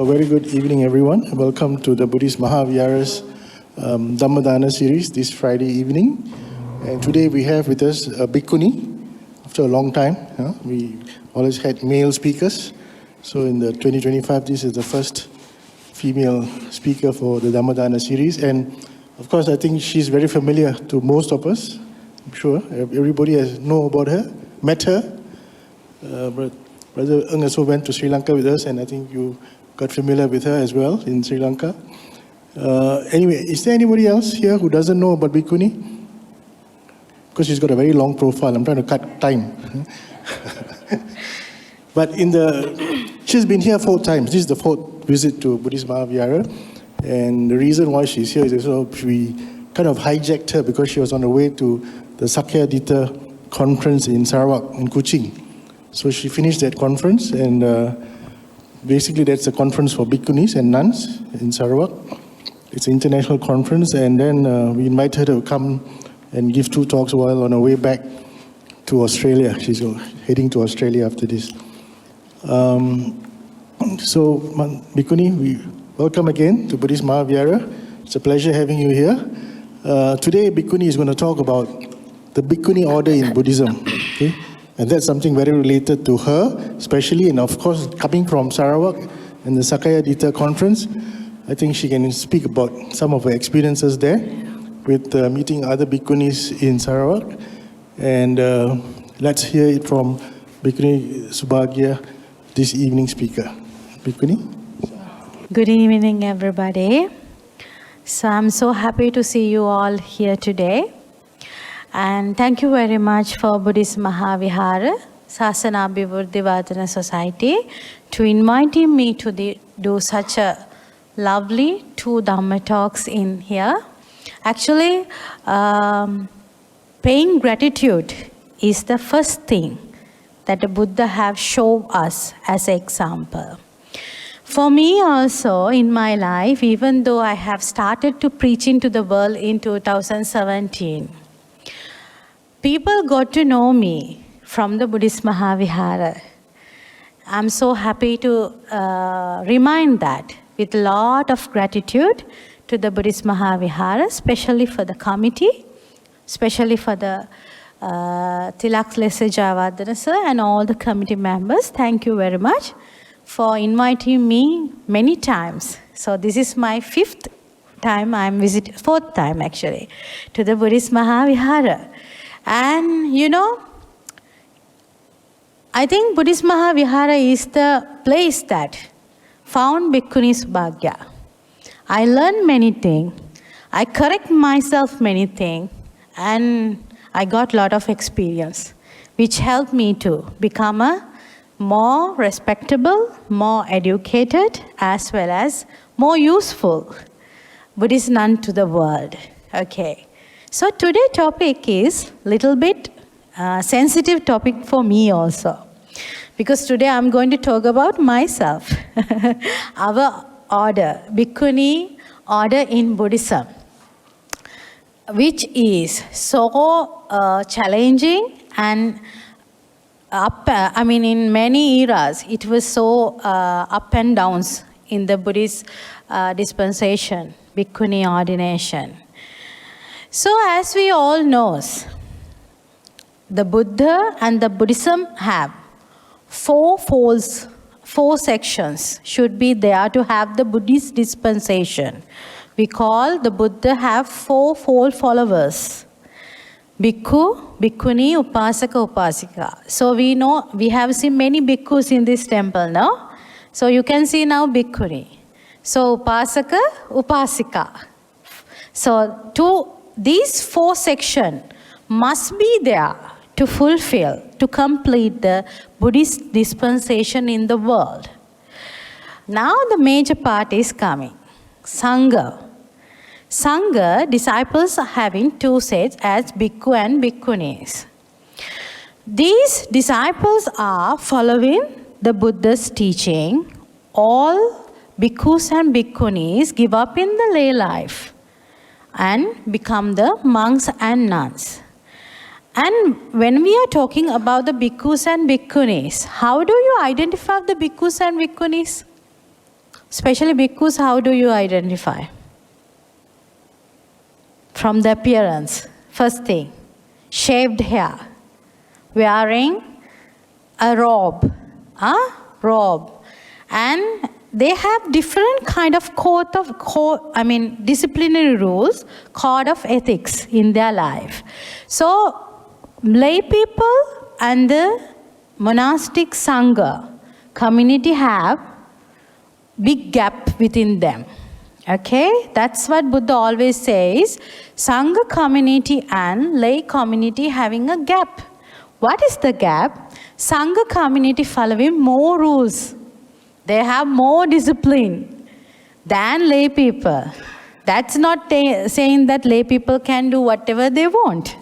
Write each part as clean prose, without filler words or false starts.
A very good evening, everyone. Welcome to the Buddhist Maha Vihara's Dhamma series this Friday evening. And today we have with us a Bhikkhuni. After a long time, we always had male speakers. So in the 2025, this is the first female speaker for the Dhamma series. And of course, I think she's very familiar to most of us. I'm sure everybody has know about her, met her. Brother Ng also went to Sri Lanka with us, and I think you got familiar with her as well in Sri Lanka. Anyway, is there anybody else here who doesn't know about Bhikkhuni? Because she's got a very long profile. I'm trying to cut time. But she's been here 4 times. This is the 4th visit to Buddhist Maha Vihara. And the reason why she's here is also we kind of hijacked her because she was on the way to the Sakya Dita conference in Sarawak, in Kuching. So she finished that conference, and basically that's a conference for bhikkhunis and nuns in Sarawak. It's an international conference, and then we invited her to come and give 2 talks while on her way back to Australia. She's heading to Australia after this. So, Bhikkhuni, we welcome again to Buddhist Maha Vihara. It's a pleasure having you here. Today, Bhikkhuni is going to talk about the Bhikkhuni order in Buddhism. Okay? And that's something very related to her, especially, and of course, coming from Sarawak and the Sakya Dita conference, I think she can speak about some of her experiences there with meeting other bhikkhunis in Sarawak. And let's hear it from Bhikkhuni Subhagya, this evening speaker. Bhikkhuni? Good evening, everybody. So I'm so happy to see you all here today. And thank you very much for Buddhist Maha Vihara, Sasana Abhivuddhi Vadana Society, to inviting me to do such a lovely 2 Dhamma talks in here. Actually, paying gratitude is the first thing that the Buddha have shown us as an example. For me also, in my life, even though I have started to preach into the world in 2017, people got to know me from the Buddhist Maha Vihara. I'm so happy to remind that with a lot of gratitude to the Buddhist Maha Vihara, especially for the committee, especially for the Tilak Lesa Javadana sir and all the committee members. Thank you very much for inviting me many times. So this is my 5th time I'm visiting, 4th time actually, to the Buddhist Maha Vihara. And you know, I think Buddhist Maha Vihara is the place that found Bhikkhuni Subhagya. I learned many things, I correct myself many things, and I got a lot of experience, which helped me to become a more respectable, more educated, as well as more useful Buddhist nun to the world. Okay. So today's topic is little bit sensitive topic for me also, because today I'm going to talk about myself, our order, Bhikkhuni order in Buddhism, which is so challenging and in many eras it was so up and downs in the Buddhist dispensation, Bhikkhuni ordination. So as we all know, the Buddha and the Buddhism have 4 folds, 4 sections should be there to have the Buddhist dispensation. We call the Buddha have 4-fold followers. Bhikkhu, Bhikkhuni, Upasaka, Upasika. So we know, we have seen many bhikkhus in this temple now. So you can see now Bhikkhuni. So Upasaka, Upasika. So these 4 sections must be there to fulfill, to complete the Buddhist dispensation in the world. Now the major part is coming. Sangha. Sangha, disciples are having 2 sets as Bhikkhu and Bhikkhunis. These disciples are following the Buddha's teaching. All Bhikkhus and Bhikkhunis give up in the lay life and become the monks and nuns. And when we are talking about the bhikkhus and bhikkhunis, how do you identify the bhikkhus and bhikkhunis? Especially bhikkhus, how do you identify? From the appearance. First thing, shaved hair, wearing a robe, and they have different kind of disciplinary rules, code of ethics in their life. So, lay people and the monastic sangha community have big gap within them. Okay, that's what Buddha always says, sangha community and lay community having a gap. What is the gap? Sangha community following more rules. They have more discipline than lay people. That's not saying that lay people can do whatever they want.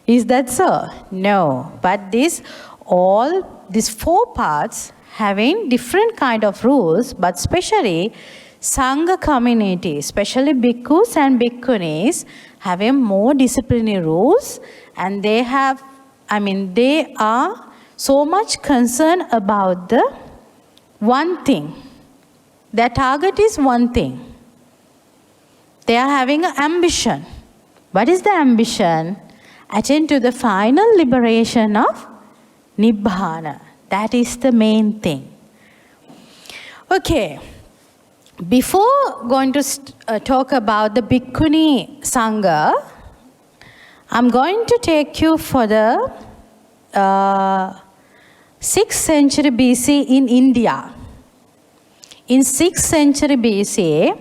Is that so? No. But these 4 parts having different kind of rules, but especially Sangha community, especially bhikkhus and bhikkhunis, having more disciplinary rules, and they are so much concerned about the one thing. Their target is one thing. They are having an ambition. What is the ambition? Attain to the final liberation of Nibbana. That is the main thing. Okay. Before going to talk about the Bhikkhuni Sangha, I'm going to take you for the 6th century BC in India. In 6th century BC,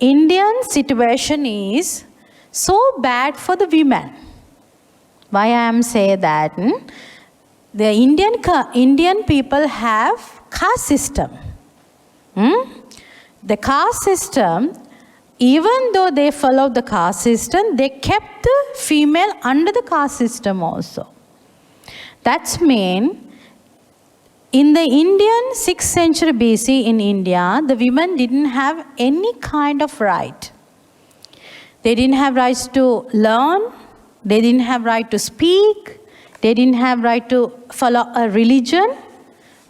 Indian situation is so bad for the women. Why I am saying that? The Indian people have caste system. The caste system, even though they follow the caste system, they kept the female under the caste system also. That's mean, in the Indian 6th century BC in India, the women didn't have any kind of right. They didn't have rights to learn, they didn't have right to speak, they didn't have right to follow a religion.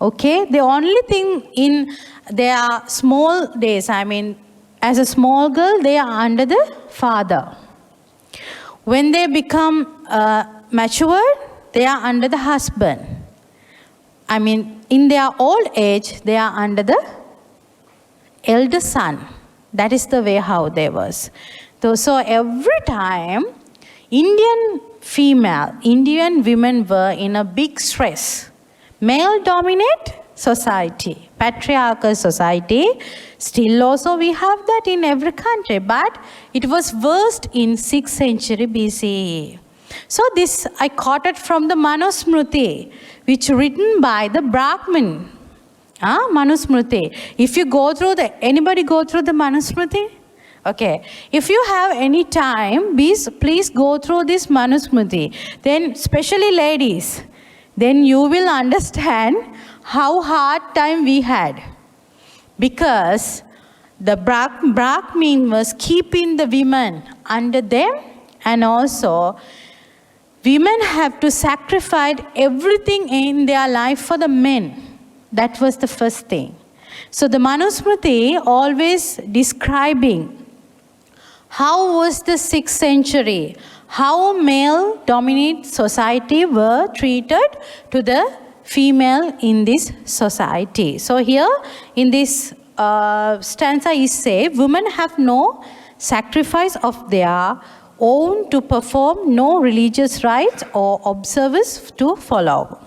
Okay, the only thing in their small days, as a small girl, they are under the father. When they become mature, they are under the husband. In their old age, they are under the elder son. That is the way how they was. So every time, Indian women were in a big stress. Male-dominate society, patriarchal society. Still also we have that in every country, but it was worst in 6th century BCE. So this I quoted from the Manusmriti, which written by the Brahmin. Manusmriti. If you go through anybody go through the Manusmriti? Okay. If you have any time, please go through this Manusmriti. Then, especially ladies, then you will understand how hard time we had. Because the Brahmin was keeping the women under them, and also women have to sacrifice everything in their life for the men. That was the first thing. So the Manusmriti always describing how was the 6th century, how male-dominated society were treated to the female in this society. So here in this stanza is say, women have no sacrifice of their own to perform, no religious rites or observance to follow.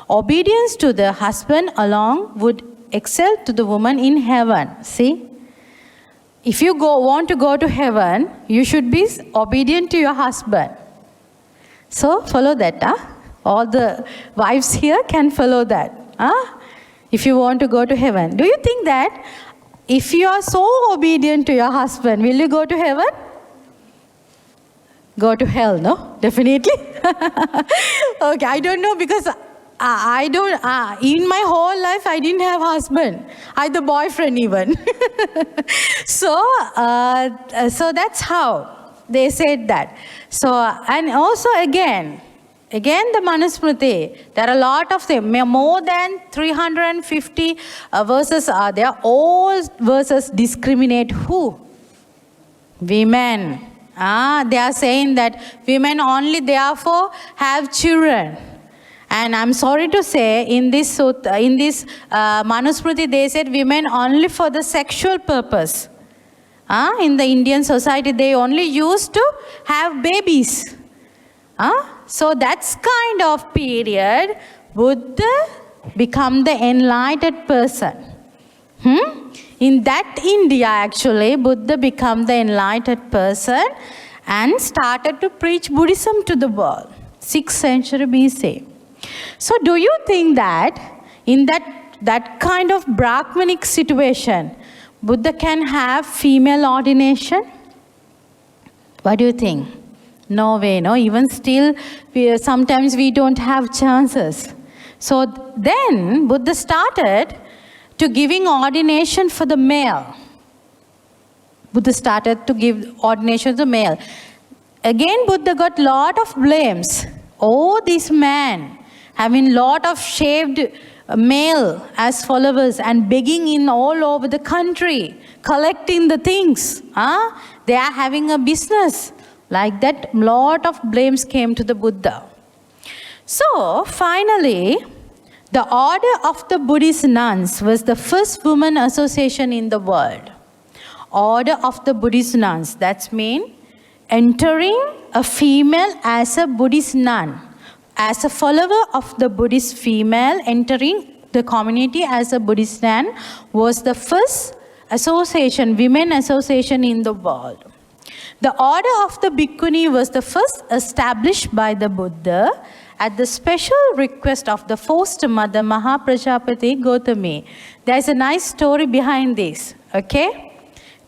Obedience to the husband alone would excel to the woman in heaven. See? If you want to go to heaven, you should be obedient to your husband. So follow that. All the wives here can follow that. If you want to go to heaven. Do you think that if you are so obedient to your husband, will you go to heaven? Go to hell, no? Definitely. Okay, I don't know because I don't, in my whole life, I didn't have husband, either boyfriend even. So that's how they said that. So, and also again, Again, the Manusmriti, there are a lot of them, more than 350 verses are there. All verses discriminate who? Women. They are saying that women only therefore have children. And I'm sorry to say, in this Manusmriti, they said women only for the sexual purpose. In the Indian society, they only used to have babies. So that's kind of period Buddha become the enlightened person. In that India, actually, Buddha became the enlightened person and started to preach Buddhism to the world, 6th century BC. So do you think that in that kind of Brahmanic situation, Buddha can have female ordination? What do you think? No way, no? Even still, sometimes we don't have chances. So then Buddha started to giving ordination for the male. Buddha started to give ordination to the male. Again, Buddha got lot of blames. Oh, this man having lot of shaved male as followers and begging in all over the country, collecting the things. They are having a business. Like that, lot of blames came to the Buddha. So, finally, the Order of the Buddhist Nuns was the first women association in the world. Order of the Buddhist Nuns, that means entering a female as a Buddhist nun. As a follower of the Buddhist female, entering the community as a Buddhist nun was the first association, women association in the world. The order of the Bhikkhuni was the first established by the Buddha at the special request of the foster mother Maha Prajapati Gautami. There is a nice story behind this, okay?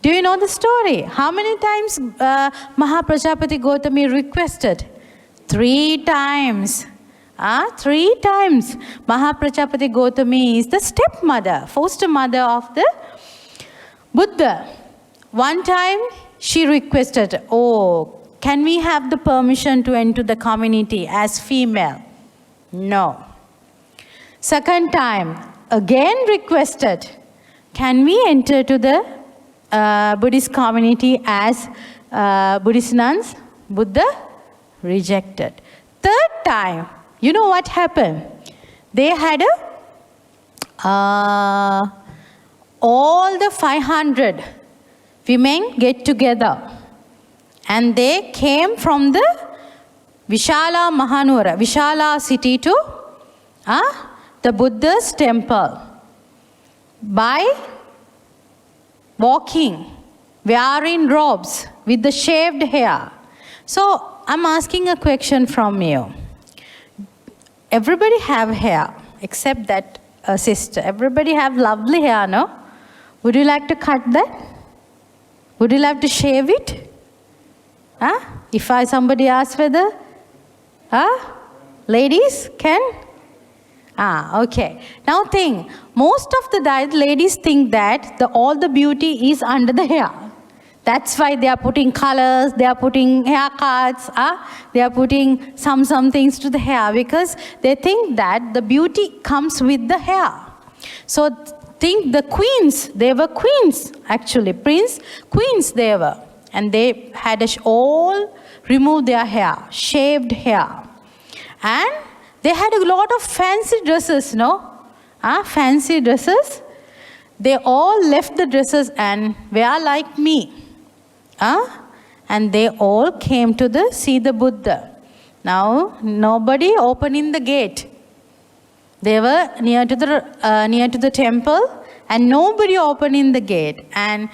Do you know the story? How many times Maha Prajapati Gautami requested? 3 times. 3 times. Maha Prajapati Gautami is the stepmother, foster mother of the Buddha. One time she requested, oh, can we have the permission to enter the community as female? No. Second time, again requested, can we enter to the Buddhist community as Buddhist nuns? Buddha rejected. Third time, you know what happened? They had all the 500 women get together. And they came from the Vishala Mahanura, Vishala city to the Buddha's temple by walking, wearing robes with the shaved hair. So I'm asking a question from you. Everybody have hair except that sister. Everybody have lovely hair, no? Would you like to cut that? Would you like to shave it? If somebody asks whether, ladies can? Okay. Now think, most of the ladies think that all the beauty is under the hair. That's why they are putting colors, they are putting haircuts, they are putting some things to the hair because they think that the beauty comes with the hair. So think the queens, they were queens actually, queens they were. And they had all removed their hair, shaved hair. And they had a lot of fancy dresses, no? Fancy dresses. They all left the dresses and were like me. And they all came to see the Buddha. Now, nobody opening the gate. They were near to the temple and nobody opening the gate. And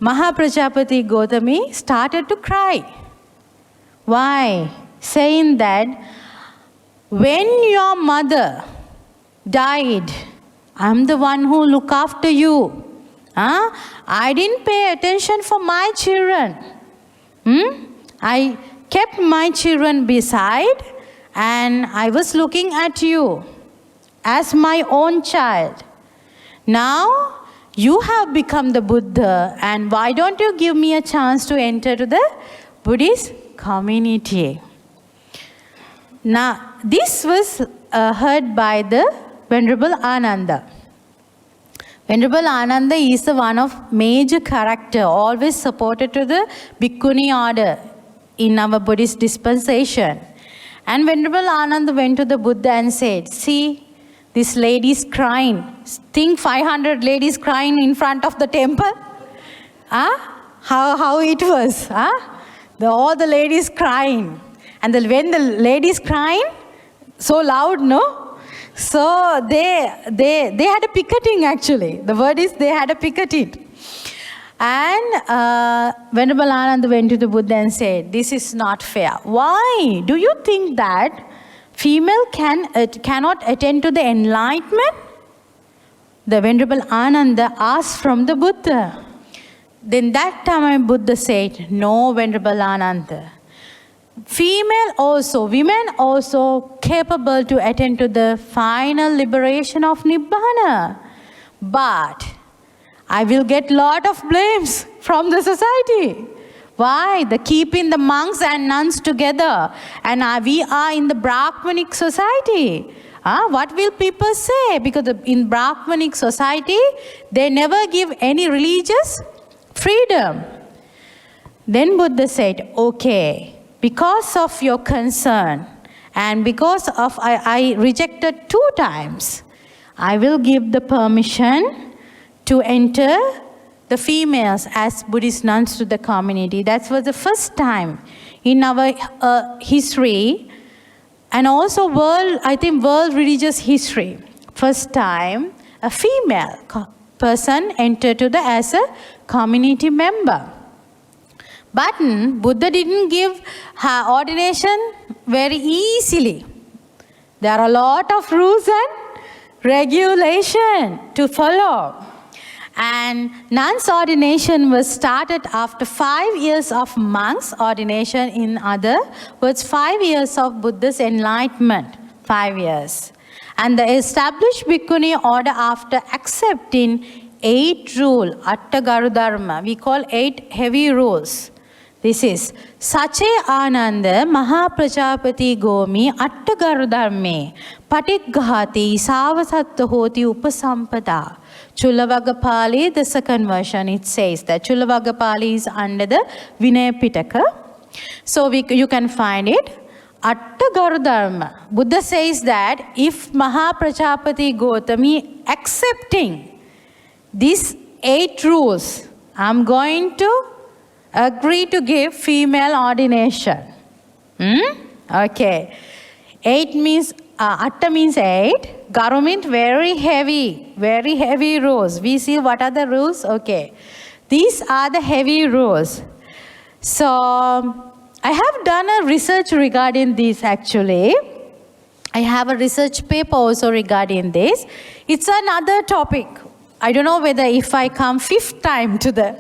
Maha Prajapati Gautami started to cry. Why? Saying that when your mother died, I'm the one who look after you. I didn't pay attention for my children. I kept my children beside and I was looking at you as my own child. Now, you have become the Buddha, and why don't you give me a chance to enter to the Buddhist community? Now, this was heard by the Venerable Ananda. Venerable Ananda is the one of major character, always supported to the Bhikkhuni order in our Buddhist dispensation. And Venerable Ananda went to the Buddha and said, see, this lady is crying. Think 500 ladies crying in front of the temple. How it was. All the ladies crying. And when the ladies crying, so loud, no? So they had a picketing actually. The word is they had a picketing. And Venerable Ananda went to the Buddha and said, this is not fair. Why? Do you think that female cannot attain to the enlightenment? The Venerable Ananda asked from the Buddha. Then that time Buddha said, no, Venerable Ananda. Female also, women also capable to attain to the final liberation of Nibbana. But I will get lot of blames from the society. Why? The keeping the monks and nuns together. And we are in the Brahmanic society. What will people say? Because in Brahmanic society, they never give any religious freedom. Then Buddha said, okay, because of your concern and because of I rejected 2 times, I will give the permission to enter the females as Buddhist nuns to the community. That was the first time in our history and also world religious history. First time a female person entered to as a community member. But Buddha didn't give her ordination very easily. There are a lot of rules and regulation to follow. And nuns' ordination was started after 5 years of monks' ordination. In other words, 5 years of Buddha's enlightenment. 5 years. And the established Bhikkhuni order after accepting 8 rules, Attagaru Dharma, we call 8 heavy rules. This is Sache Ananda Maha Prajapati Gomi Attagaru Dharme Patighati Savasatta Hoti Upasampada. Chulavagapali, the second version, it says that Chulavagapali is under the Vinaya Pitaka. So you can find it. Attagaru Dharma. Buddha says that if Maha Prajapati Gotami accepting these 8 rules, I'm going to agree to give female ordination. Okay. 8 means, Atta means 8. Garu means very heavy rules. We see what are the rules? Okay. These are the heavy rules. So, I have done a research regarding this actually. I have a research paper also regarding this. It's another topic. I don't know whether if I come 5th time to the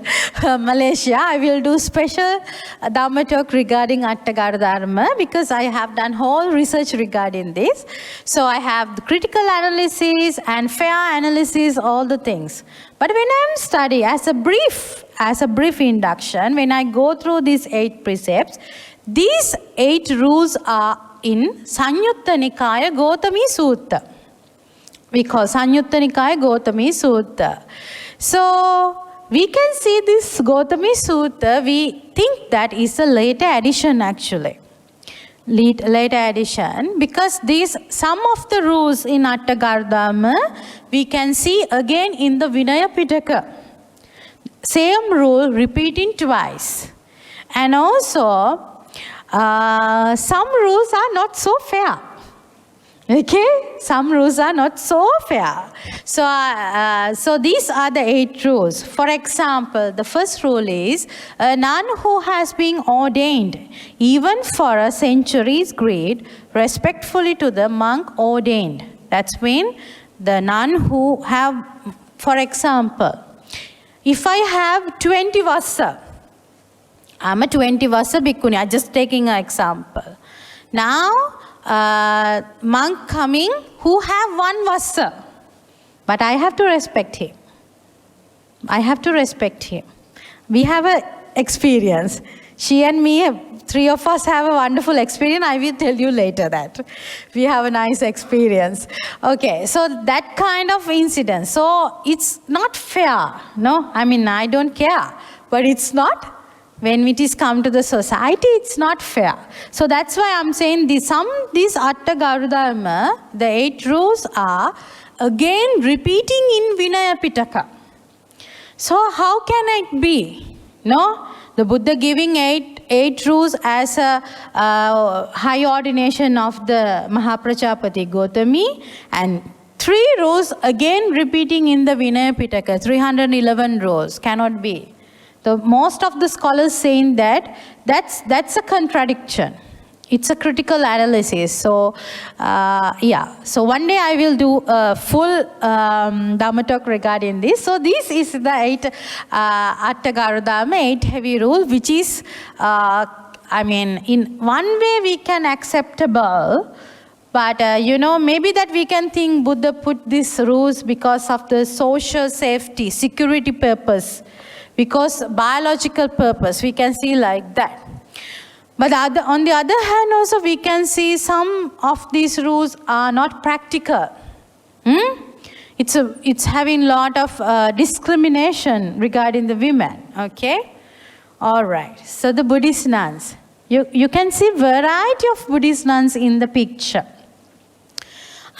Malaysia, I will do special Dhamma talk regarding Attagaru Dharma because I have done whole research regarding this. So I have the critical analysis and fair analysis, all the things. But when I'm studying as a brief induction, when I go through these 8 precepts, these 8 rules are in Sanyutta Nikaya Gotami Sutta. We call Sanyutta Nikaya Gotami Sutta. So, we can see this Gotami Sutta, we think that is a later addition actually. Later addition, because some of the rules in Attagaru Dhamma, we can see again in the Vinaya Pitaka. Same rule repeating twice. And also, some rules are not so fair. Okay, some rules are not so fair. So these are the 8 rules. For example, the first rule is a nun who has been ordained, even for a century, is greet respectfully to the monk ordained. That's mean the nun who have, for example, if I have 20 vassa, I'm a 20 vassa bhikkhuni. I'm just taking an example. Now, monk coming who have 1 vassa, but I have to respect him. I have to respect him. We have an experience. She and me, three of us have a wonderful experience. I will tell you later that. We have a nice experience. Okay, so that kind of incident. So it's not fair, no? I mean, I don't care. But it's not. When it is come to the society, it's not fair. So that's why I'm saying these Atta Garudharma, the 8 rules are again repeating in Vinaya Pitaka. So how can it be? No? The Buddha giving eight rules as a high ordination of the Mahaprajapati Gautami, and 3 rules again repeating in the Vinaya Pitaka, 311 rules. Cannot be. So most of the scholars saying that that's a contradiction. It's a critical analysis. So so one day I will do a full Dhamma talk regarding this. So this is the 8 Atta Garudharma, 8 heavy rule, which is, in one way we can acceptable, but maybe that we can think Buddha put these rules because of the social safety, security purpose, because biological purpose, we can see like that. But on the other hand also we can see some of these rules are not practical. It's having a lot of discrimination regarding the women, okay? All right, so the Buddhist nuns. You can see variety of Buddhist nuns in the picture.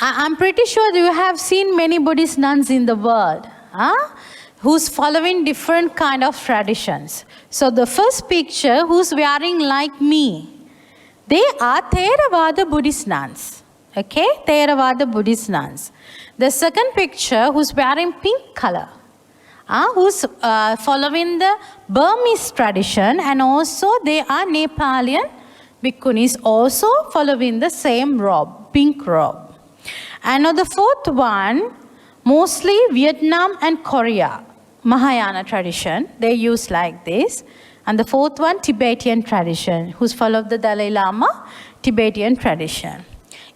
I'm pretty sure you have seen many Buddhist nuns in the world, who's following different kind of traditions. So the first picture, who's wearing like me, they are Theravada Buddhist nuns. Okay, Theravada Buddhist nuns. The second picture, who's wearing pink color, who's following the Burmese tradition, and also they are Nepalian Bhikkhunis also following the same robe, pink robe. And now the fourth one, mostly Vietnam and Korea, Mahayana tradition, they use like this. And the fourth one, Tibetan tradition, who's followed the Dalai Lama, Tibetan tradition.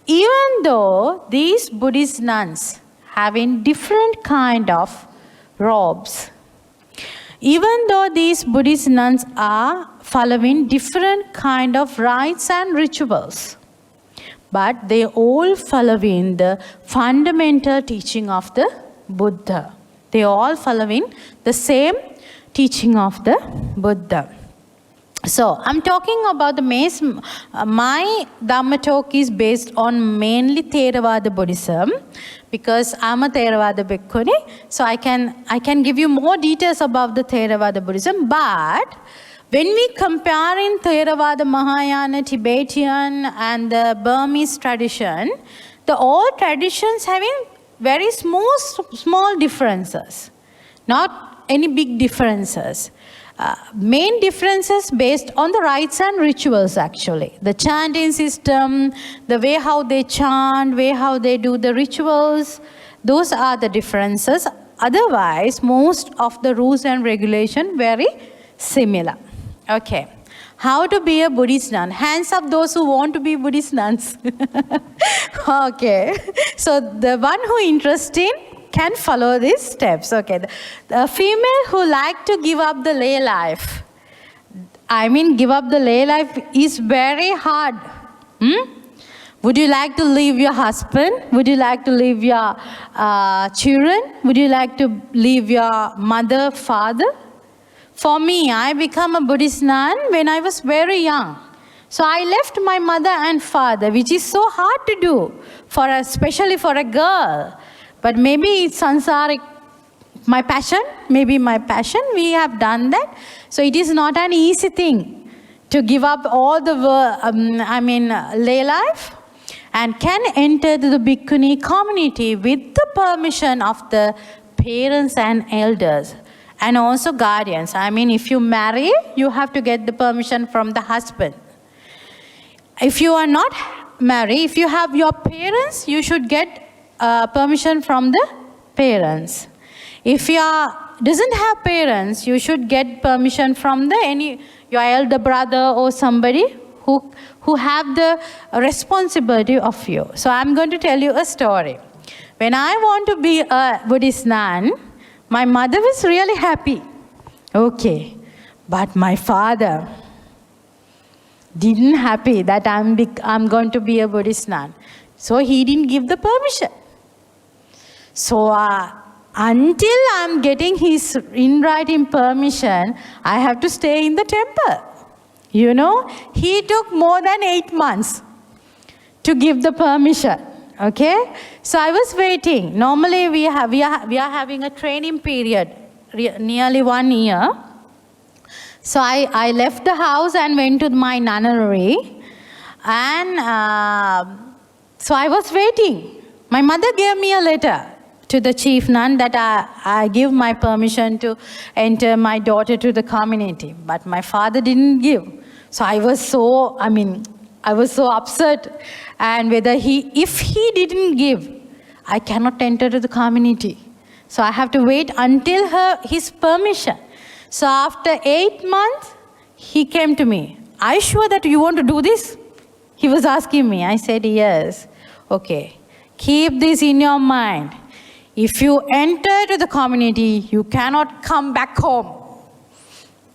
Even though these Buddhist nuns having different kind of robes, even though these Buddhist nuns are following different kind of rites and rituals, but they all following the fundamental teaching of the Buddha. They all following the same teaching of the Buddha. So I'm talking about my Dhamma talk is based on mainly Theravada Buddhism, because I'm a Theravada Bhikkhuni, so I can give you more details about the Theravada Buddhism. But when we compare in Theravada, Mahayana, Tibetan and the Burmese tradition, the all traditions having very small differences, not any big differences. Main differences based on the rites and rituals actually. The chanting system, the way how they chant, way how they do the rituals, those are the differences. Otherwise, most of the rules and regulation very similar. Okay. How to be a Buddhist nun? Hands up those who want to be Buddhist nuns. Okay. So the one who interested can follow these steps. Okay. The female who like to give up the lay life. Give up the lay life is very hard. Would you like to leave your husband? Would you like to leave your children? Would you like to leave your mother, father? For me, I became a Buddhist nun when I was very young. So I left my mother and father, which is so hard to do, especially for a girl. But maybe it's sansaric, my passion, we have done that. So it is not an easy thing to give up all the lay life and can enter the Bhikkhuni community with the permission of the parents and elders. And also guardians. If you marry, you have to get the permission from the husband. If you are not married, if you have your parents, you should get permission from the parents. If you doesn't have parents, you should get permission from your elder brother or somebody who have the responsibility of you. So I'm going to tell you a story. When I want to be a Buddhist nun, my mother was really happy. Okay. But my father, didn't happy that I'm going to be a Buddhist nun. So he didn't give the permission. So until I'm getting his in writing permission, I have to stay in the temple. You know, he took more than 8 months to give the permission. Okay, so I was waiting. Normally we are having a training period, nearly 1 year. So I left the house and went to my nunnery, and so I was waiting. My mother gave me a letter to the chief nun that I give my permission to enter my daughter to the community, but my father didn't give. So I was so upset, and if he didn't give, I cannot enter to the community. So I have to wait until his permission. So after 8 months, he came to me. Are you sure that you want to do this? He was asking me. I said, yes. Okay. Keep this in your mind. If you enter to the community, you cannot come back home.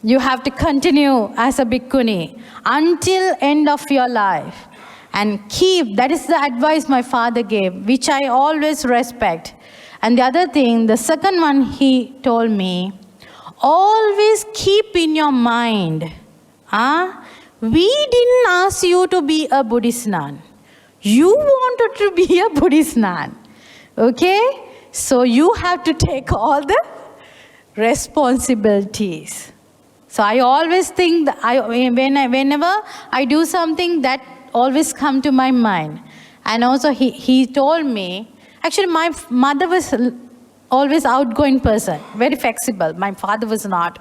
You have to continue as a bhikkhuni until end of your life. And that is the advice my father gave, which I always respect. And the other thing, the second one he told me, always keep in your mind, we didn't ask you to be a Buddhist nun. You wanted to be a Buddhist nun. Okay? So you have to take all the responsibilities. So I always think that whenever I do something, that always come to my mind. And also he told me, actually my mother was always outgoing person, very flexible. My father was not.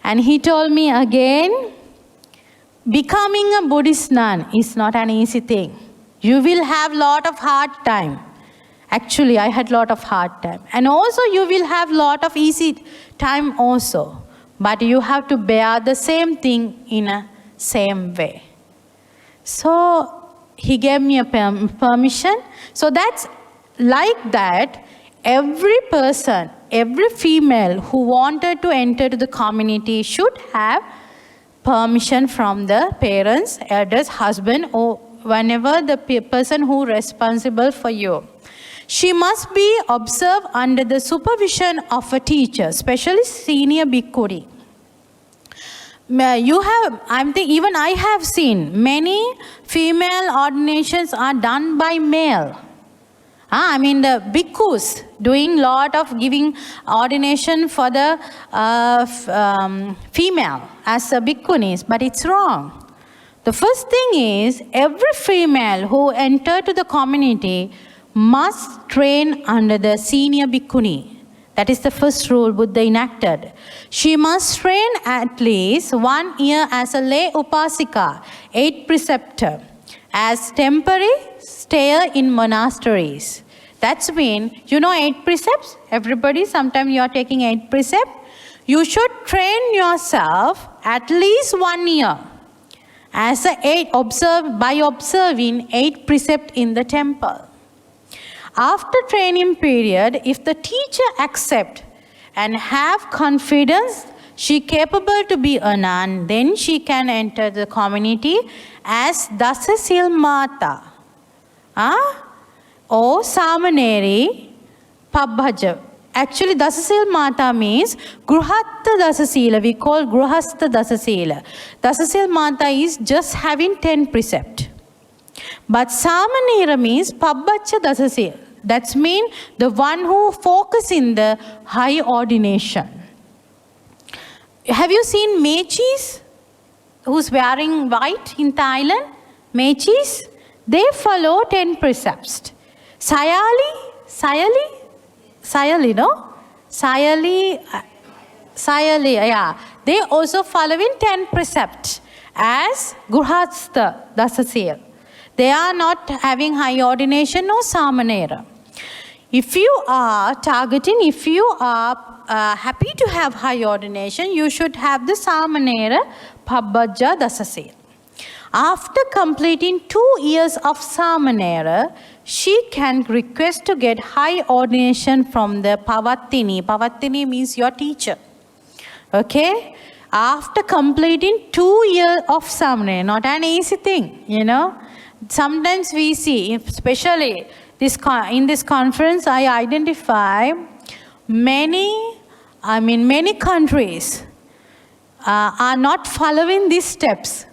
And he told me again, becoming a Buddhist nun is not an easy thing. You will have lot of hard time. Actually, I had lot of hard time. And also you will have lot of easy time also. But you have to bear the same thing in a same way. So he gave me a permission. So that's like that. Every person, every female who wanted to enter to the community should have permission from the parents, elders, husband, or whenever the person who is responsible for you. She must be observed under the supervision of a teacher, especially senior bhikkhuni. Even I have seen many female ordinations are done by male. The bhikkhus doing lot of giving ordination for the female as a bhikkhunis, but it's wrong. The first thing is, every female who enter to the community must train under the senior bhikkhuni. That is the first rule Buddha enacted. She must train at least 1 year as a lay upasika, 8 preceptor, as temporary stayer in monasteries. That's mean, 8 precepts? Everybody, sometimes you are taking 8 precepts. You should train yourself at least 1 year as by observing 8 precepts in the temple. After training period, if the teacher accepts and have confidence, she capable to be a nun, then she can enter the community as Dasasil Mata. Or Samaneri Pabbhaja. Actually, Dasasil Mata means Gruhatta Dasasila. We call Gruhastha Dasasila. Dasasil Mata is just having 10 precepts. But Samanera means Pabbhaja Dasasila. That means the one who focus in the high ordination. Have you seen mechis who's wearing white in Thailand? Mechis, they follow 10 precepts. Sayali, no? Sayali, yeah. They also following 10 precepts as Gurhastha Dasasila. They are not having high ordination or Samanera. If you are happy to have high ordination, you should have the Samanera Pabbhaja Dasasila. After completing 2 years of Samanera, she can request to get high ordination from the Pavattini. Pavattini means your teacher. Okay? after completing 2 years of samne, not an easy thing, you know. Sometimes we see, especially in this conference, I identify many countries are not following these steps.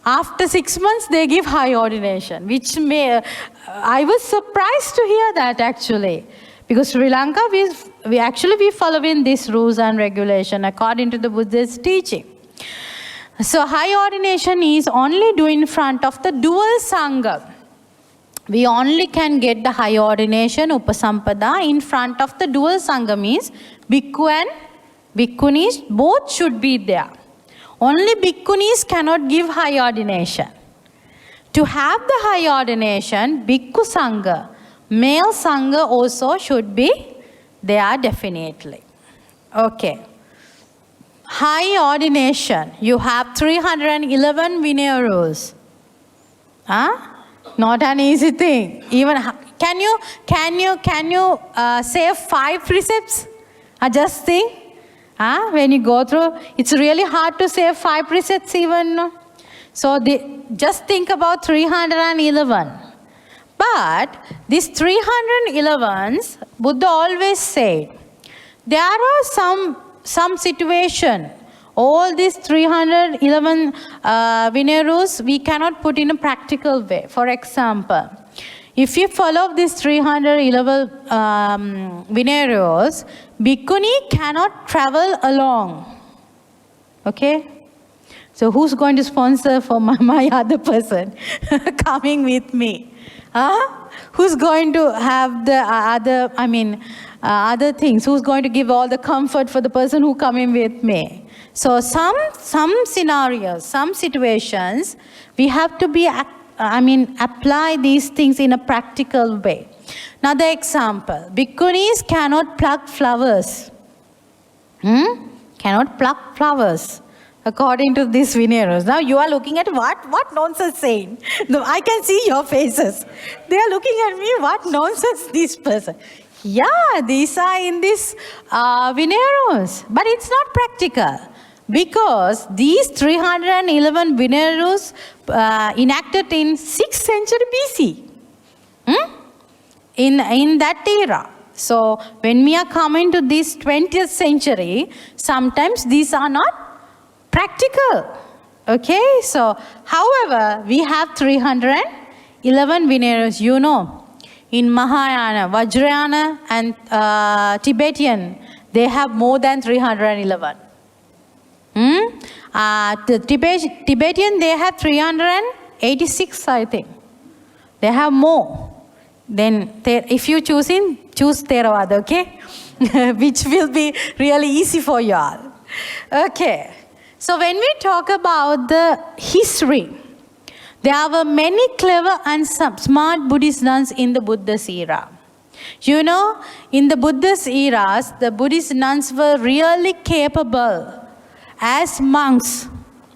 After 6 months, they give high ordination, which I was surprised to hear that actually. Because Sri Lanka, we following these rules and regulation according to the Buddhist teaching. So high ordination is only done in front of the dual Sangha. We only can get the high ordination, Upasampada, in front of the dual Sangha, means Bhikkhu and Bhikkhunis, both should be there. Only Bhikkhunis cannot give high ordination. To have the high ordination, Bhikkhu Sangha, male Sangha also should be there definitely. Okay. High ordination, you have 311 Vinaya rules. Not an easy thing. Even can you say 5 precepts? Just think. When you go through, it's really hard to say 5 precepts even. No? So just think about 311. But these 311s, Buddha always said, there are some situation. All these 311 Vinaya rules, we cannot put in a practical way. For example, if you follow these 311 Vinaya rules, Bhikkhuni cannot travel along. Okay? So who's going to sponsor for my other person coming with me? Who's going to have the other things? Who's going to give all the comfort for the person who coming with me? So some scenarios, some situations, we have to apply these things in a practical way. Another example, Bhikkhunis cannot pluck flowers. Cannot pluck flowers. According to these Vinaya. Now you are looking at what nonsense saying. I can see your faces. They are looking at me, what nonsense this person. Yeah, these are in this Vinaya. But it's not practical. Because these 311 Vinaya enacted in 6th century BC. In that era. So when we are coming to this 20th century, sometimes these are not practical. Okay, so however, we have 311 Vinaya, you know. In Mahayana, Vajrayana and Tibetan, they have more than 311. The Tibetan, they have 386, I think. They have more. Then, if you choose Theravada, okay? Which will be really easy for you all. Okay. So when we talk about the history, there were many clever and smart Buddhist nuns in the Buddha's era. You know, in the Buddha's eras, the Buddhist nuns were really capable as monks.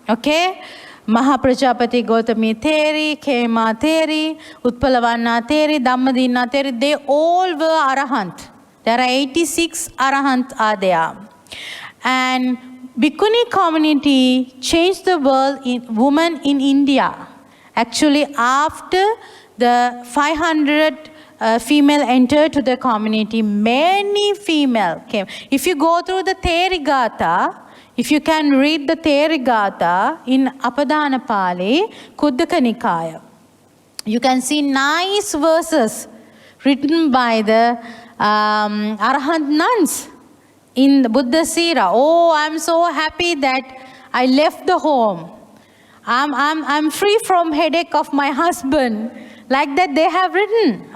Okay? Maha Prajapati Gautami Theri, Khema Theri, Utpalavanna Theri, Dhammadina Theri, they all were Arahant. There are 86 Arahant are there. And Bhikkhuni community changed the world in women in India. Actually, after the 500 female entered to the community, many female came. If you go through the Therigatha, if you can read the Therigatha in Apadana Pali, Kuddaka Nikaya, you can see nice verses written by the Arahant nuns in the Buddha's era. Oh, I'm so happy that I left the home. I'm free from headache of my husband. Like that they have written.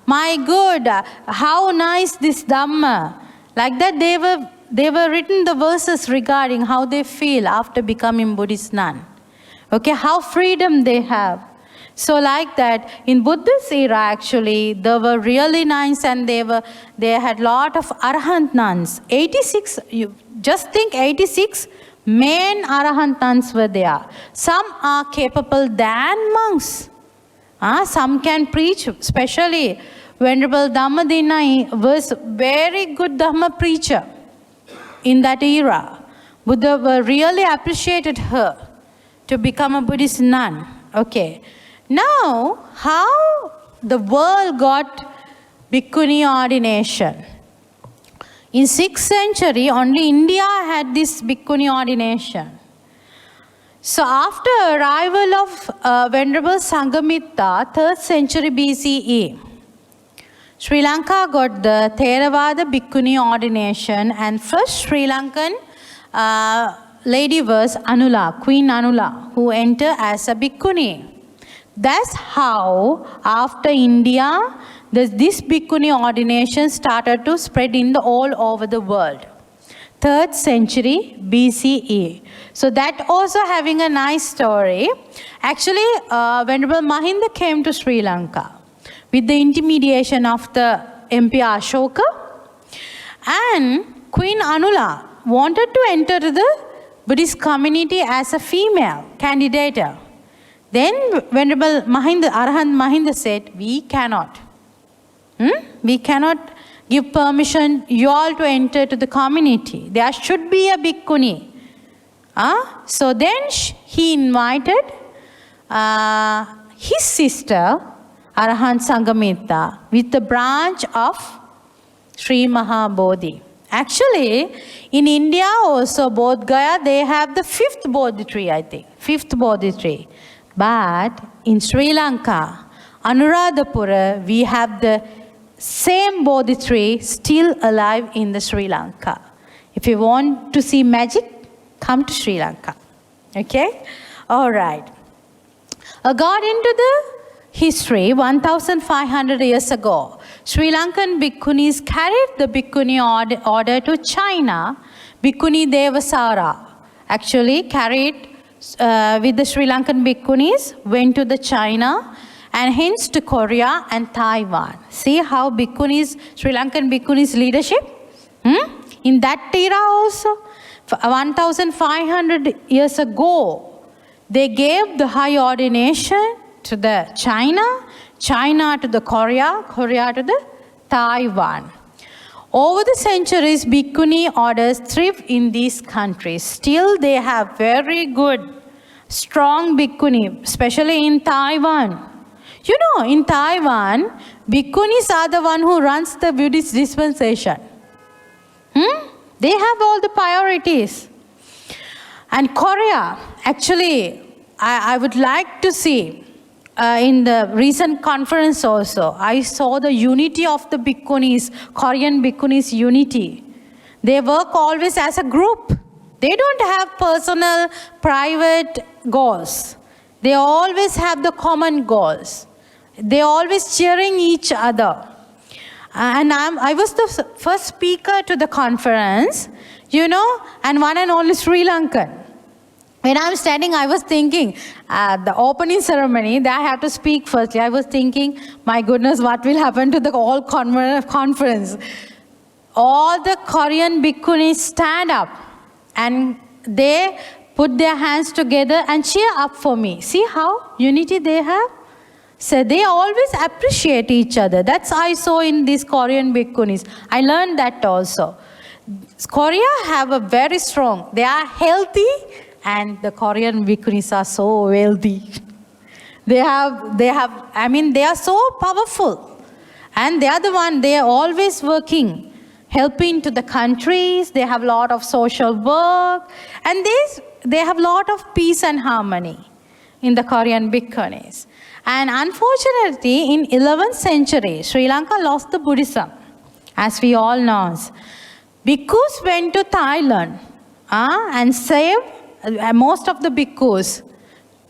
My good, how nice this Dhamma. Like that they were written the verses regarding how they feel after becoming Buddhist nun. Okay, how freedom they have. So like that, in Buddha's era actually, they were really nice and they had lot of Arahant nuns. 86, you just think 86 main Arahant nuns were there. Some are capable than monks. Some can preach, especially Venerable Dhammadina was very good Dhamma preacher in that era. Buddha really appreciated her to become a Buddhist nun. Okay. Now, how the world got Bhikkhuni ordination? In 6th century, only India had this Bhikkhuni ordination. So after arrival of Venerable Sanghamitta, 3rd century BCE, Sri Lanka got the Theravada Bhikkhuni ordination, and first Sri Lankan lady was Anula, Queen Anula, who entered as a Bhikkhuni. That's how, after India, this Bhikkhuni ordination started to spread in all over the world. 3rd century BCE. So that also having a nice story. Actually, Venerable Mahinda came to Sri Lanka with the intermediation of the MP Ashoka, and Queen Anula wanted to enter the Buddhist community as a female candidate. Then Venerable Mahinda, Arahant Mahinda said, we cannot. We cannot give permission you all to enter to the community. There should be a Bhikkhuni. So then he invited his sister, Arahant Sanghamitta, with the branch of Sri Maha Bodhi. Actually, in India also, Bodh Gaya, they have the 5th Bodhi tree, I think. 5th Bodhi tree. But in Sri Lanka, Anuradhapura, we have the same Bodhi tree still alive in the Sri Lanka. If you want to see magic, come to Sri Lanka. Okay? All right. According to the history, 1,500 years ago, Sri Lankan Bhikkhunis carried the Bhikkhuni order to China. Bhikkhuni Devasara actually carried with the Sri Lankan Bhikkhunis, went to the China, and hence to Korea and Taiwan. See how Bhikkhunis, Sri Lankan Bhikkhunis leadership? In that era also, 1,500 years ago, they gave the high ordination to the China, China to the Korea, Korea to the Taiwan. Over the centuries, Bhikkhuni orders thrive in these countries. Still, they have very good, strong Bhikkhuni, especially in Taiwan. You know, in Taiwan, Bhikkhunis are the one who runs the Buddhist dispensation. They have all the priorities. And Korea, actually, I would like to see, in the recent conference also, I saw the unity of the Bhikkhunis, Korean Bhikkhunis unity. They work always as a group. They don't have personal, private goals. They always have the common goals. They always cheering each other. And I was the first speaker to the conference, you know, and one and only Sri Lankan. When I'm standing, I was thinking, the opening ceremony, I have to speak firstly. I was thinking, my goodness, what will happen to the whole conference? All the Korean Bhikkhunis stand up and they put their hands together and cheer up for me. See how unity they have? So they always appreciate each other. That's I saw in these Korean Bhikkhunis. I learned that also. Korea have a very strong, they are healthy, and the Korean Bhikkhunis are so wealthy. They are so powerful. And they are the one, they are always working, helping to the countries. They have a lot of social work. And they have a lot of peace and harmony in the Korean Bhikkhunis. And unfortunately, in 11th century, Sri Lanka lost the Buddhism, as we all know. Bhikkhus went to Thailand and saved, most of the bhikkhus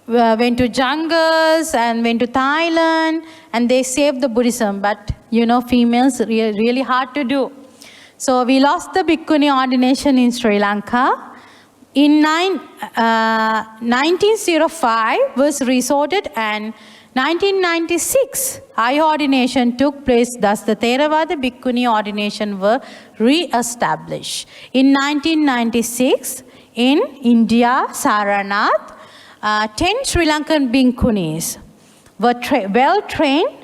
went to jungles and went to Thailand, and they saved the Buddhism. But, you know, females, really hard to do. So we lost the Bhikkhuni ordination in Sri Lanka. In 1905 was resorted, and 1996, high ordination took place. Thus, the Theravada Bhikkhuni ordination were re-established. In 1996, in India, Saranath, 10 Sri Lankan Bhikkhunis were well trained.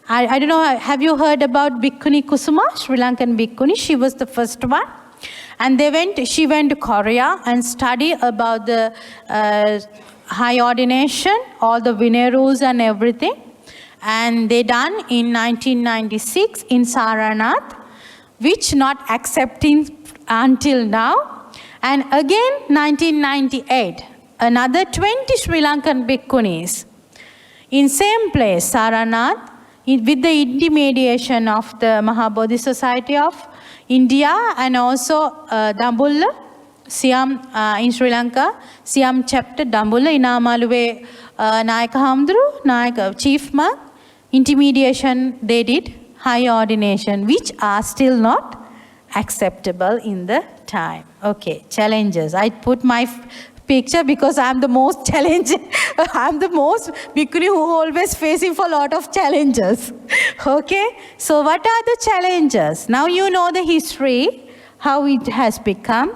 I don't know, have you heard about Bhikkhuni Kusuma, Sri Lankan Bhikkhuni? She was the first one. And she went to Korea and studied about the high ordination, all the Vinaya rules and everything. And they done in 1996 in Saranath, which not accepting until now. And again, 1998, another 20 Sri Lankan Bhikkhunis in same place, Saranath, with the intermediation of the Maha Bodhi Society of India and also Dambulla, Siam in Sri Lanka, Siam chapter Dambulla, Inamaluwe Nayaka Hamdru, Nayaka Chief Monk, intermediation they did, high ordination, which are still not acceptable in the time. Okay, challenges. I put my picture because I'm the most challenging, I'm the most bhikkhuni who always facing for a lot of challenges. Okay, so what are the challenges? Now you know the history, how it has become.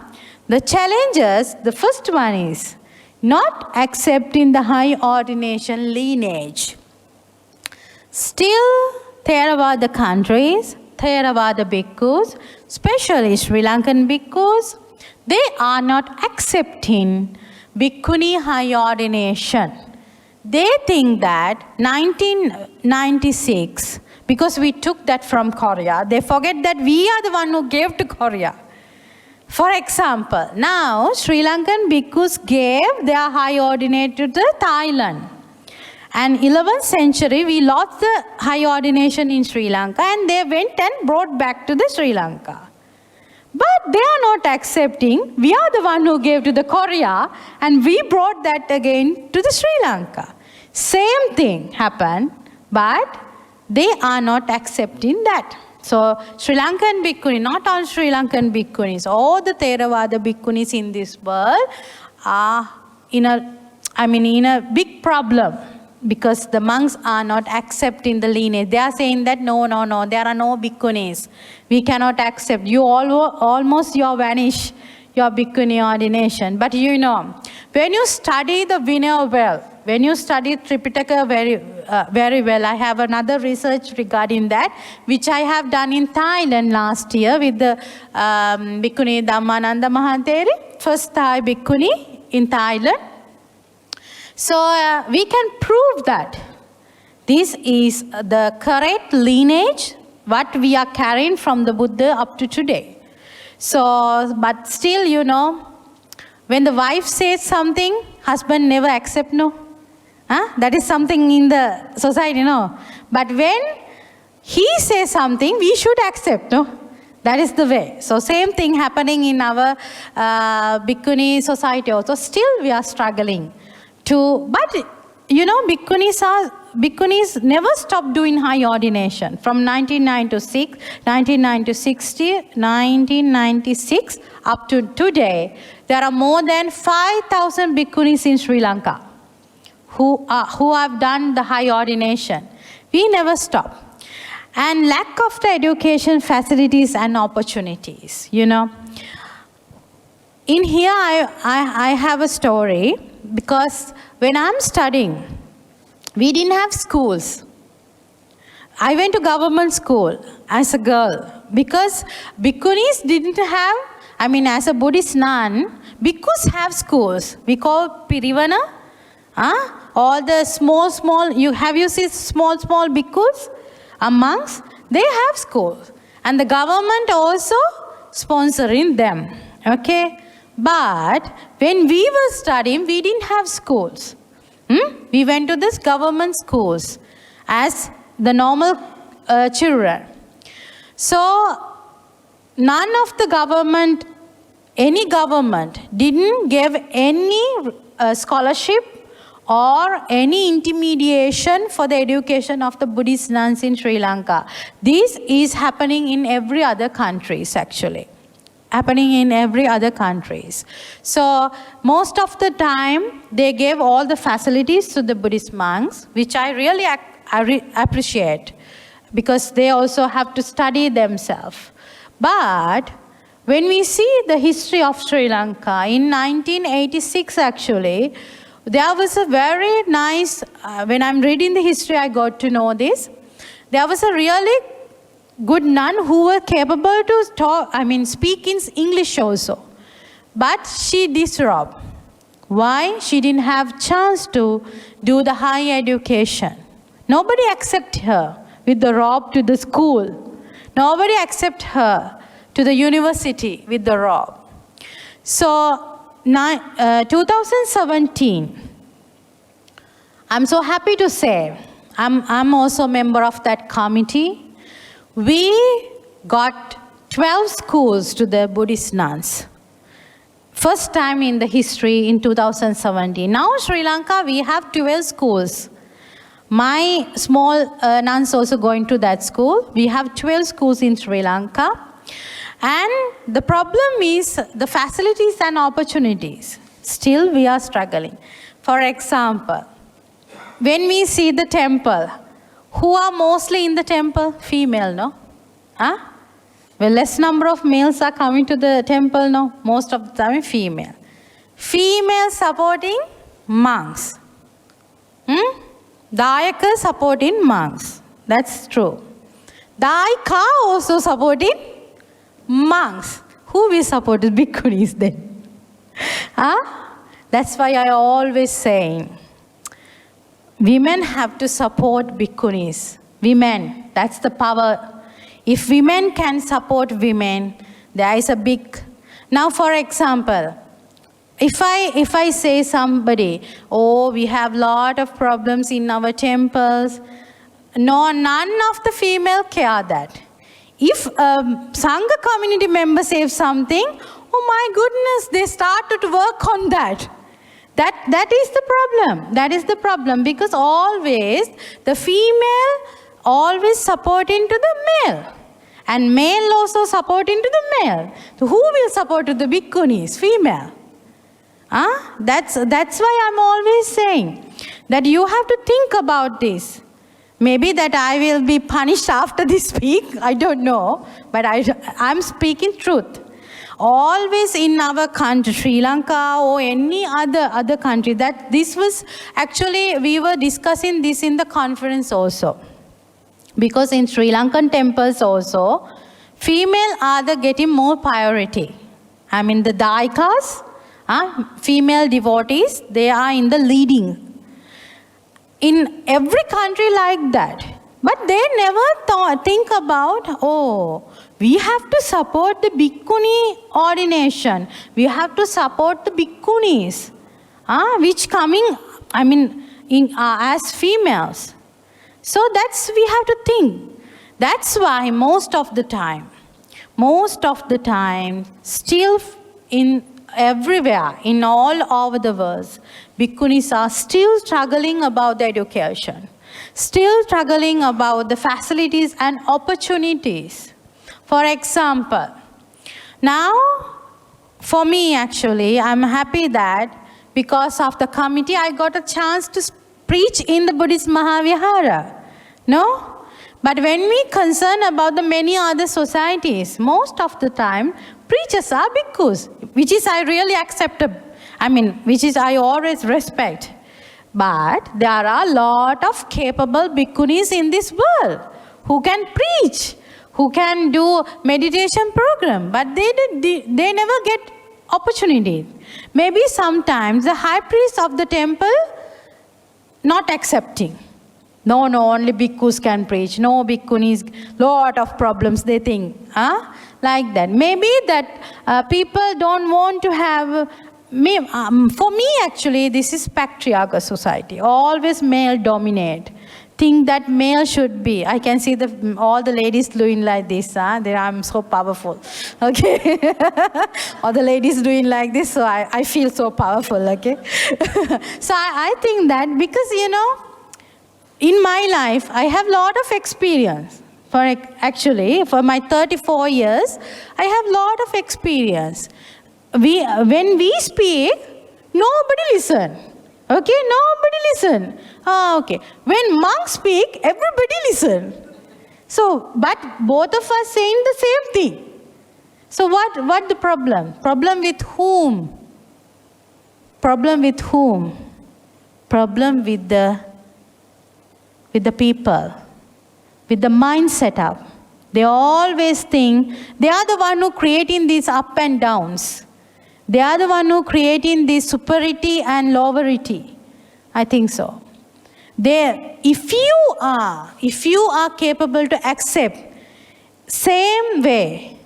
The challenges, the first one is not accepting the high ordination lineage. Still, Theravada countries, Theravada bhikkhus, especially Sri Lankan bhikkhus, they are not accepting bhikkhuni high ordination. They think that 1996, because we took that from Korea, they forget that we are the one who gave to Korea. For example, now Sri Lankan bhikkhus gave their high ordinate to the Thailand. And 11th century, we lost the high ordination in Sri Lanka and they went and brought back to the Sri Lanka. But they are not accepting, we are the one who gave to the Korea and we brought that again to the Sri Lanka. Same thing happened, but they are not accepting that. So Sri Lankan bhikkhuni, not all Sri Lankan bhikkhunis, all the Theravada bhikkhunis in this world are in a big problem. Because the monks are not accepting the lineage. They are saying that no, there are no bhikkhunis. We cannot accept. You almost vanish, your bhikkhuni ordination. But you know, when you study the Vinaya well, when you study Tripitaka very well, I have another research regarding that, which I have done in Thailand last year with the Bhikkhuni Dhammananda Mahatheri, first Thai bhikkhuni in Thailand. So we can prove that this is the correct lineage, what we are carrying from the Buddha up to today. So, but still, you know, when the wife says something, husband never accept, no. That is something in the society, no. But when he says something, we should accept, no. That is the way. So same thing happening in our Bhikkhuni society also. Still we are struggling. But you know, bhikkhunis never stopped doing high ordination. From 1996 up to today, there are more than 5,000 bhikkhunis in Sri Lanka who have done the high ordination. We never stop. And lack of the education facilities and opportunities, you know. In here, I have a story. Because when I'm studying, we didn't have schools. I went to government school as a girl because bhikkhunis didn't have, as a Buddhist nun, bhikkhus have schools. We call Pirivana. All the small, have you seen small bhikkhus? Monks, they have schools. And the government also sponsoring them. Okay? But when we were studying, we didn't have schools. We went to this government schools as the normal children. So none of the government, any government didn't give any scholarship or any intermediation for the education of the Buddhist nuns in Sri Lanka. This is happening in every other countries actually. Happening in every other countries. So most of the time they gave all the facilities to the Buddhist monks, which I really appreciate because they also have to study themselves. But when we see the history of Sri Lanka, in 1986 actually, there was a very nice, when I'm reading the history I got to know this, there was a really good nuns who were capable to speak in English also. But she disrobed. Why? She didn't have chance to do the higher education. Nobody accept her with the robe to the school. Nobody accept her to the university with the robe. So, 2017, I'm so happy to say, I'm also a member of that committee. We got 12 schools to the Buddhist nuns. First time in the history in 2017. Now Sri Lanka, we have 12 schools. My small nuns also going to that school. We have 12 schools in Sri Lanka. And the problem is the facilities and opportunities. Still we are struggling. For example, when we see the temple, who are mostly in the temple? Female, no? Huh? Well, less number of males are coming to the temple, no? Most of the time, female. Female supporting monks. Dayakas supporting monks. That's true. Dayaka also supporting monks. Who will support the bhikkhunis then? Huh? That's why I always say, women have to support bhikkhunis. Women, that's the power. If women can support women, there is a big... Now, for example, if I say somebody, oh, we have a lot of problems in our temples, no, none of the female care that. If Sangha community member says something, oh my goodness, they started to work on that. That is the problem. That is the problem, because always the female always supporting to the male. And male also supporting to the male. So who will support to the bhikkhunis? Female. That's why I'm always saying that you have to think about this. Maybe that I will be punished after this speak, I don't know. But I'm speaking truth. Always in our country, Sri Lanka or any other country, that this was actually, we were discussing this in the conference also. Because in Sri Lankan temples also, female are getting more priority. I mean the Dayakas, female devotees, they are in the leading. In every country like that. But they never think about, oh, we have to support the bhikkhuni ordination. We have to support the bhikkhunis, which coming, as females. So we have to think. That's why most of the time, still in everywhere, in all over the world, bhikkhunis are still struggling about the education, still struggling about the facilities and opportunities. For example, now, for me actually, I'm happy that because of the committee, I got a chance to preach in the Buddhist Maha Vihara. No? But when we concern about the many other societies, most of the time, preachers are bhikkhus, which is I really accept, which is I always respect. But there are a lot of capable bhikkhunis in this world who can preach, who can do meditation program, but they never get opportunity. Maybe sometimes the high priest of the temple not accepting. No, only bhikkhus can preach. No, bhikkhunis, lot of problems they think. Like that. Maybe that people don't want to have... for me, actually, this is patriarchal society. Always male dominate. Think that male should be. I can see all the ladies doing like this. I'm so powerful. Okay. All the ladies doing like this, so I feel so powerful. Okay. So I think that because, in my life, I have a lot of experience. For my 34 years, I have a lot of experience. When we speak, nobody listen. Okay, nobody listen. Okay. When monks speak, everybody listen. So, but both of us saying the same thing. So what the problem? Problem with whom? Problem with whom? Problem with the people, with the mind setup. They always think they are the one who creating these up and downs. They are the one who creating this superiority and lowerity. I think so. If you are capable to accept same way,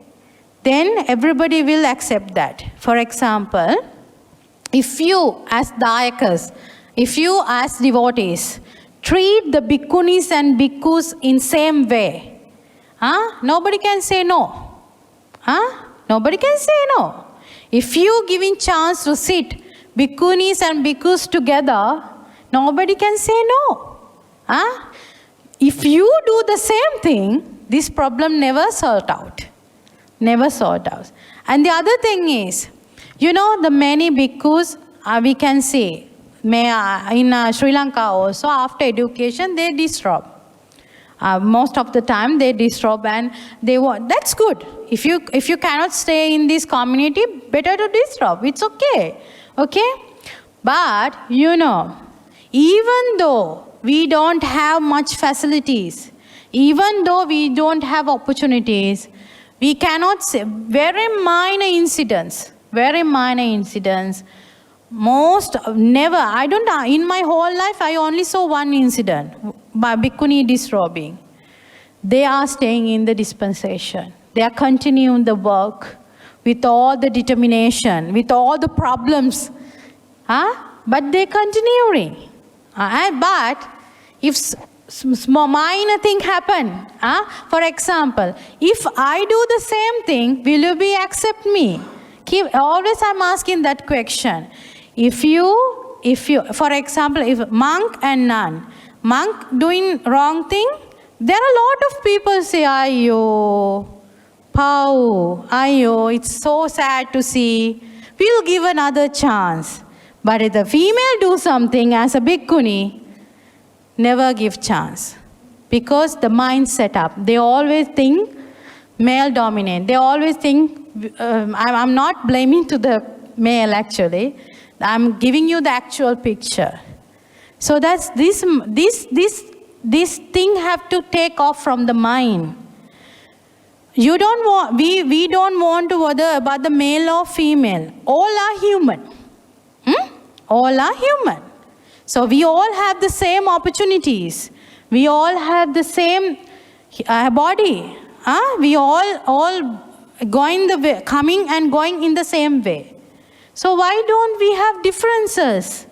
then everybody will accept that. For example, if you as dayakas, if you as devotees treat the bhikkhunis and bhikkhus in same way, nobody can say no. Nobody can say no. If you giving chance to sit bhikkhunis and bhikkhus together, nobody can say no. If you do the same thing, this problem never sort out. Never sort out. And the other thing is, the many bhikkhus, we can see, in Sri Lanka also, after education, they disrobe. Most of the time they disrobe and they want, that's good. If you cannot stay in this community, better to disrobe. It's okay. Okay? But, even though we don't have much facilities, even though we don't have opportunities, we cannot say, very minor incidents, never, in my whole life, I only saw one incident, by bhikkhuni disrobing. They are staying in the dispensation. They are continuing the work with all the determination, with all the problems. But they continuing. But if small minor thing happen, for example, if I do the same thing, will you accept me? Always I'm asking that question. If you, for example, if monk and nun, monk doing wrong thing, there are a lot of people say, ayo, it's so sad to see. We'll give another chance. But if the female do something as a bhikkhuni, never give chance. Because the mind set up, they always think male dominant. They always think, I'm not blaming to the male actually. I'm giving you the actual picture. So that's this thing have to take off from the mind. We don't want to bother about the male or female. All are human. All are human. So we all have the same opportunities. We all have the same body. We all going the way, coming and going in the same way. So why don't we have differences?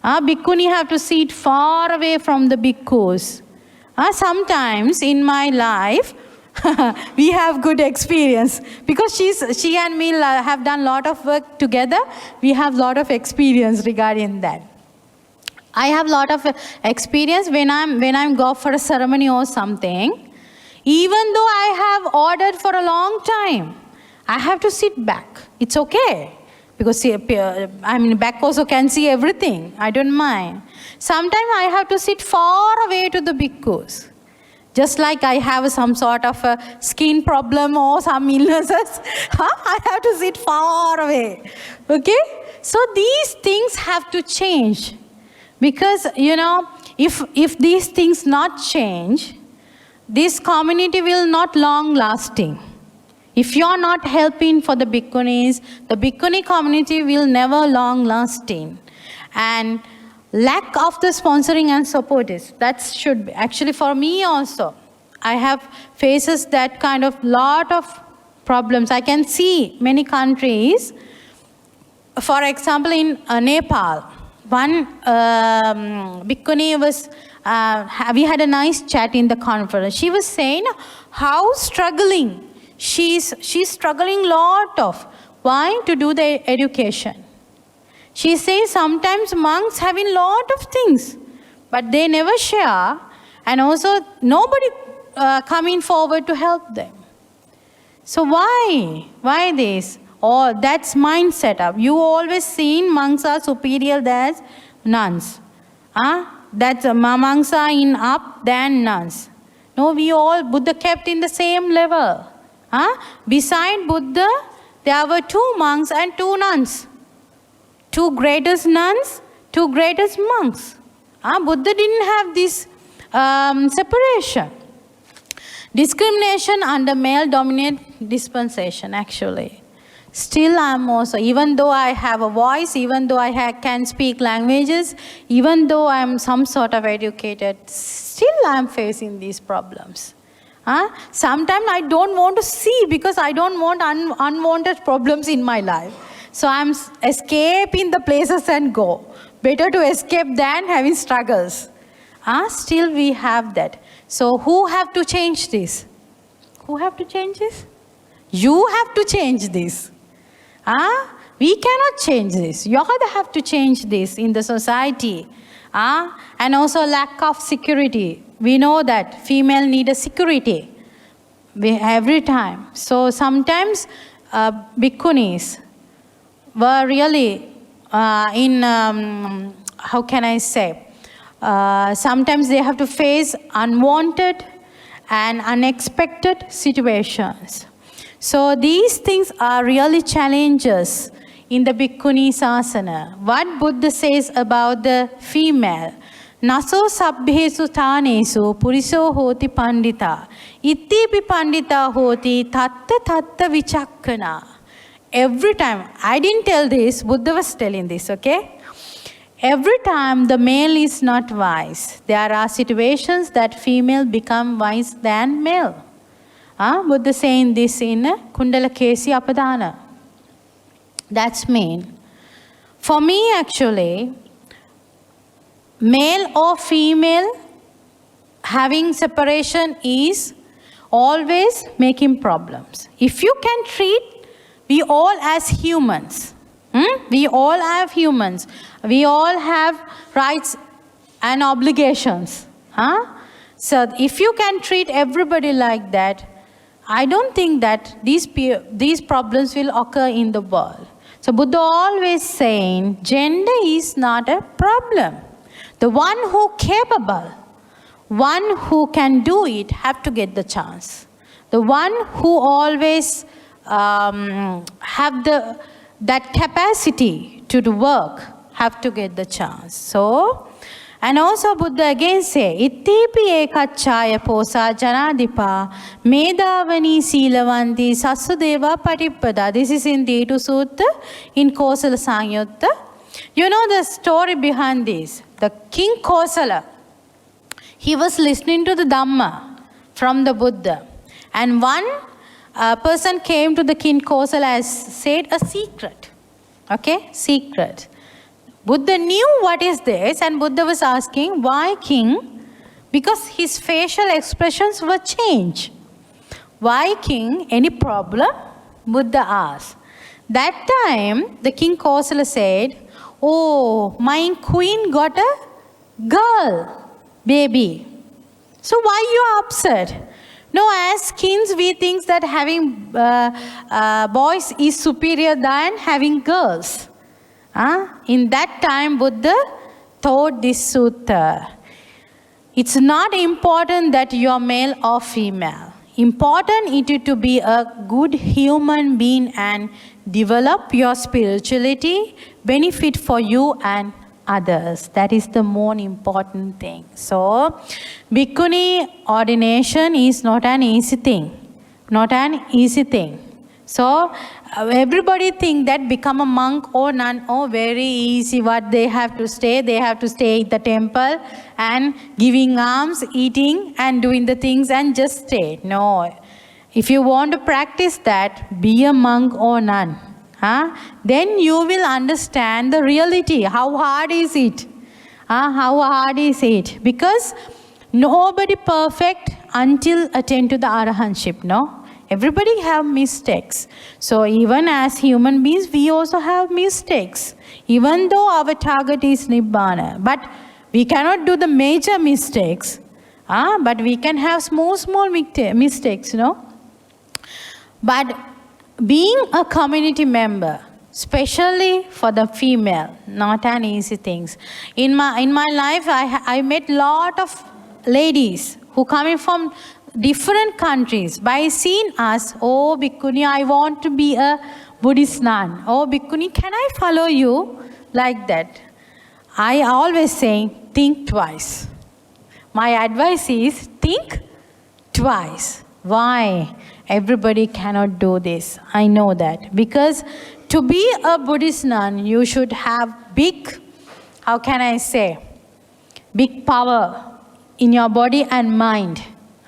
Bhikkhuni have to sit far away from the bhikkhus. Sometimes in my life, we have good experience. Because she and me have done a lot of work together, we have a lot of experience regarding that. I have a lot of experience when I'm go for a ceremony or something. Even though I have ordered for a long time, I have to sit back. It's okay. Because back also can see everything. I don't mind. Sometimes I have to sit far away to the bhikkhus. Just like I have some sort of a skin problem or some illnesses, I have to sit far away. Okay? So these things have to change. Because, if these things not change, this community will not long lasting. If you are not helping for the bhikkhunis, the bhikkhuni community will never long lasting. And lack of the sponsoring and support that should be. Actually for me also, I have faces that kind of lot of problems. I can see many countries. For example, in Nepal, one bhikkhuni was, we had a nice chat in the conference. She was saying how struggling. She's struggling a lot of. Why? To do the education. She says sometimes monks having lot of things, but they never share, and also nobody coming forward to help them. So why? Why this? Oh, that's mind setup. You always seen monks are superior than nuns. That's monks are in up than nuns. No, we all, Buddha kept in the same level. Beside Buddha, there were 2 monks and 2 nuns. 2 greatest nuns, 2 greatest monks. Buddha didn't have this separation. discrimination under male-dominant dispensation, actually. Still, I'm also, even though I have a voice, even though I can speak languages, even though I'm some sort of educated, still I'm facing these problems. Sometimes I don't want to see because I don't want unwanted problems in my life. So I'm escaping the places and go. Better to escape than having struggles. Still we have that. So who have to change this? Who have to change this? You have to change this. We cannot change this. You have to change this in the society. And also lack of security. We know that female need a security every time. So sometimes bhikkhunis were really how can I say? Sometimes they have to face unwanted and unexpected situations. So these things are really challenges in the Bhikkhuni Sasana. What Buddha says about the female, Naso sabbhesu thanesu puriso hoti pandita, ittipi pandita hoti tatta tatta vichakkana. Every time, I didn't tell this, Buddha was telling this, okay? Every time the male is not wise, there are situations that female become wise than male. Buddha saying this in Kundala Kesi Apadana. That's mean. For me actually, male or female having separation is always making problems. If you can treat we all as humans, we all have humans, we all have rights and obligations. So if you can treat everybody like that, I don't think that these problems will occur in the world. So Buddha always saying, gender is not a problem. The one who capable, one who can do it, have to get the chance. The one who always have that capacity to do work, have to get the chance. So, and also Buddha again say, Ittipi ekachaya posa janadipa medavani silavanti sasudeva patippada. This is in the Etu Sutta, in Kosala Sangyutta. You know the story behind this. The King Kosala, he was listening to the Dhamma from the Buddha. And one person came to the King Kosala and said a secret. Okay, secret. Buddha knew what is this, and Buddha was asking, why king? Because his facial expressions were changed. Why king? Any problem? Buddha asked. That time, the King Kosala said, oh, my queen got a girl, baby. So why you are upset? No, as kings, we think that having boys is superior than having girls. In that time, Buddha taught this sutta. It's not important that you are male or female. Important it is to be a good human being and develop your spirituality, benefit for you and others. That is the more important thing. So, Bhikkhuni ordination is not an easy thing. Not an easy thing. So, everybody think that become a monk or nun, oh, very easy. What they have to stay in the temple and giving alms, eating and doing the things and just stay. No. If you want to practice that, be a monk or nun. Then you will understand the reality. How hard is it? How hard is it? Because nobody perfect until attain to the arahantship, no? Everybody have mistakes. So even as human beings, we also have mistakes. Even though our target is Nibbana. But we cannot do the major mistakes. But we can have small mistakes, no? But being a community member, especially for the female, not an easy thing. In my life, I met lot of ladies who coming from different countries. By seeing us, oh Bhikkhuni, I want to be a Buddhist nun. Oh Bhikkhuni, can I follow you? Like that. I always say, think twice. My advice is, think twice. Why everybody cannot do this? I know that. Because to be a Buddhist nun, you should have big, how can I say, big power in your body and mind.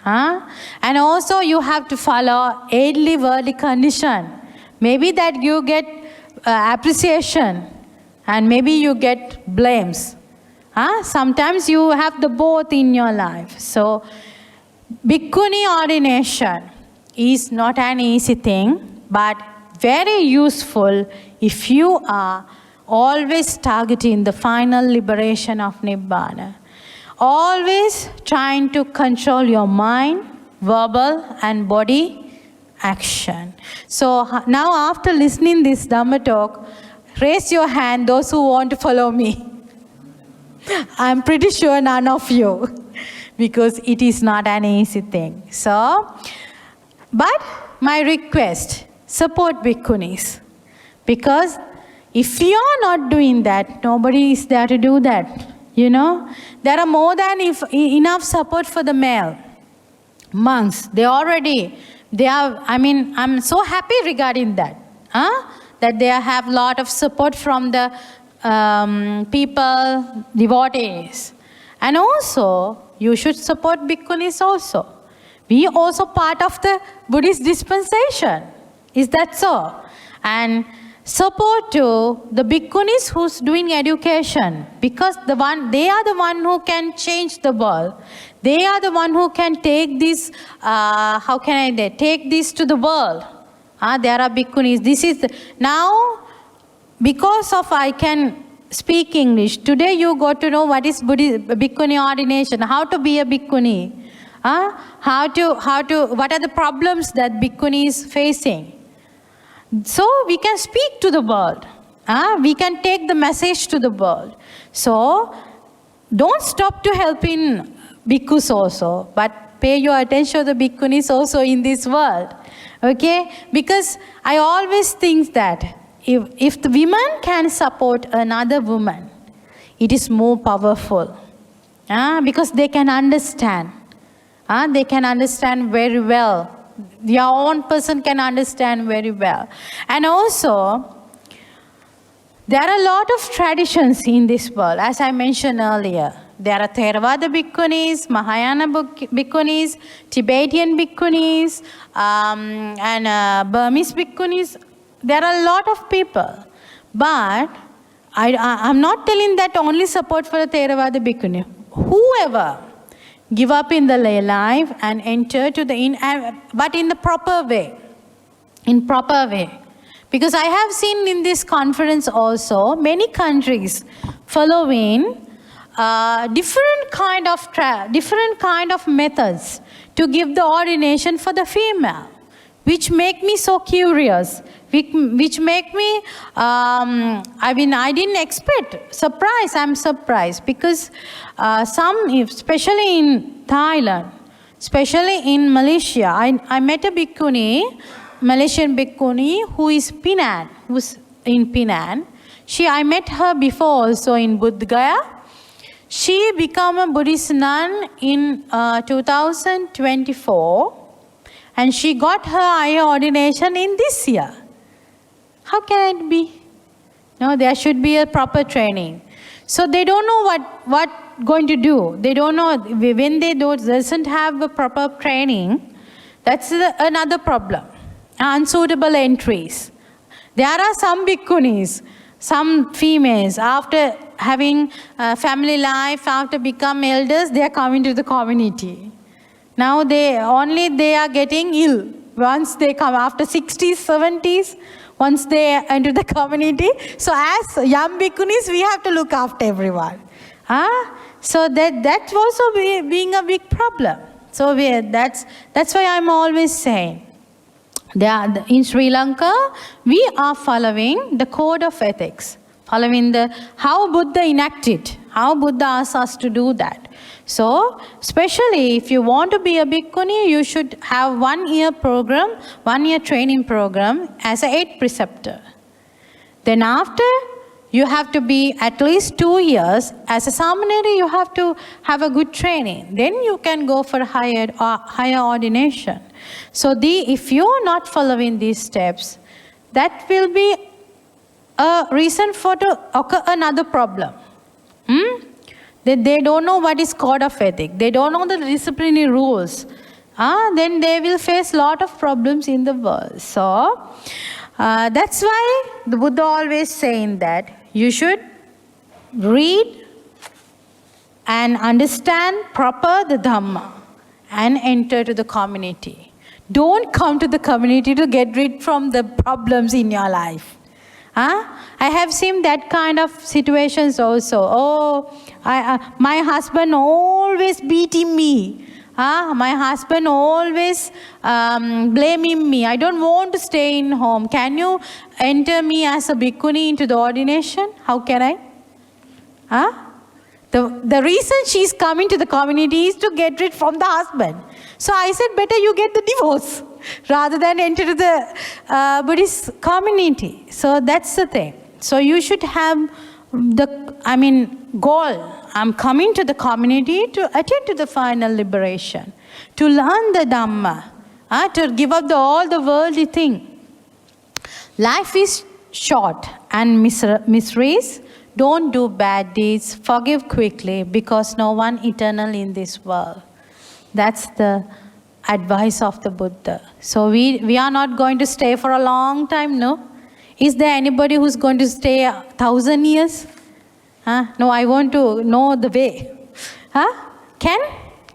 And also you have to follow 8 worldly condition. Maybe that you get appreciation and maybe you get blames. Sometimes you have the both in your life. So Bhikkhuni ordination is not an easy thing, but very useful if you are always targeting the final liberation of Nibbana. Always trying to control your mind, verbal and body action. So now after listening this Dhamma talk, raise your hand those who want to follow me. I'm pretty sure none of you, because it is not an easy thing. So, but my request, support Bhikkhunis. Because if you are not doing that, nobody is there to do that. You know, there are more than enough support for the male monks. I'm so happy regarding that. That they have a lot of support from the people, devotees. And also, you should support Bhikkhunis also. We also part of the Buddhist dispensation. Is that so? And support to the Bhikkhunis who's doing education, because they are the one who can change the world. They are the one who can take this, take this to the world. There are Bhikkhunis. Now, because of I can speak English, today you got to know what is Bhikkhuni ordination, how to be a Bhikkhuni, what are the problems that Bhikkhuni is facing. So we can speak to the world. We can take the message to the world. So don't stop to help in bhikkhus also, but pay your attention to the bhikkhunis also in this world. Okay? Because I always think that if the women can support another woman, it is more powerful. Because they can understand. They can understand very well. Your own person can understand very well. And also, there are a lot of traditions in this world, as I mentioned earlier. There are Theravada Bhikkhunis, Mahayana Bhikkhunis, Tibetan Bhikkhunis, and Burmese Bhikkhunis. There are a lot of people. But I'm not telling that only support for the Theravada Bhikkhuni. Whoever give up in the lay life and enter to the but in the proper way. In proper way. Because I have seen in this conference also many countries following different kind of methods to give the ordination for the female, which make me so curious, which make me, I didn't expect, I'm surprised, because especially in Thailand, especially in Malaysia, I met a Bhikkhuni, Malaysian Bhikkhuni, who's in Penang. I met her before also in Bodh Gaya. She became a Buddhist nun in 2024, and she got her Ayah ordination in this year. How can it be? No, there should be a proper training. So they don't know what going to do. They don't know when they doesn't have a proper training. That's another problem. Unsuitable entries. There are some bhikkhunis, some females, after having family life, after become elders, they are coming to the community. Now they are getting ill. Once they come after 60s, 70s, once they enter the community. So as young bhikkhunis, we have to look after everyone. So that's also being a big problem. So that's why I'm always saying, in Sri Lanka, we are following the code of ethics, following how Buddha enacted, how Buddha asked us to do that. So, especially if you want to be a bhikkhuni, you should have 1 year program, 1 year training program as an 8th preceptor. Then after, you have to be at least 2 years. As a seminary, you have to have a good training. Then you can go for higher ordination. So if you're not following these steps, that will be a reason for to occur another problem. They don't know what is code of ethics. They don't know the disciplinary rules. Then they will face a lot of problems in the world. So that's why the Buddha always saying that you should read and understand proper the Dhamma and enter to the community. Don't come to the community to get rid from the problems in your life. I have seen that kind of situations also. My husband always beating me. My husband always blaming me. I don't want to stay in home. Can you enter me as a bhikkhuni into the ordination? How can I? The reason she's coming to the community is to get rid from the husband. So I said, better you get the divorce rather than enter the Buddhist community. So that's the thing. So you should have goal. I'm coming to the community to attain to the final liberation, to learn the Dhamma, to give up all the worldly thing. Life is short and miseries. Don't do bad deeds. Forgive quickly because no one eternal in this world. That's the advice of the Buddha. So we are not going to stay for a long time, no? Is there anybody who's going to stay 1,000 years? No, I want to know the way.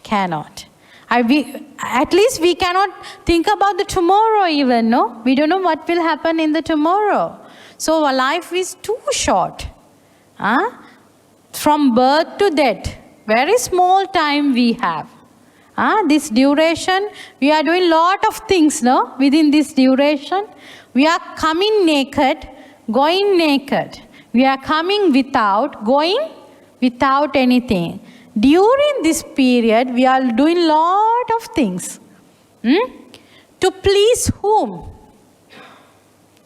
Cannot. At least we cannot think about the tomorrow even, no? We don't know what will happen in the tomorrow. So our life is too short. From birth to death, very small time we have. This duration, we are doing lot of things, no? Within this duration, we are coming naked, going naked. We are coming without, going without anything. During this period, we are doing lot of things. To please whom?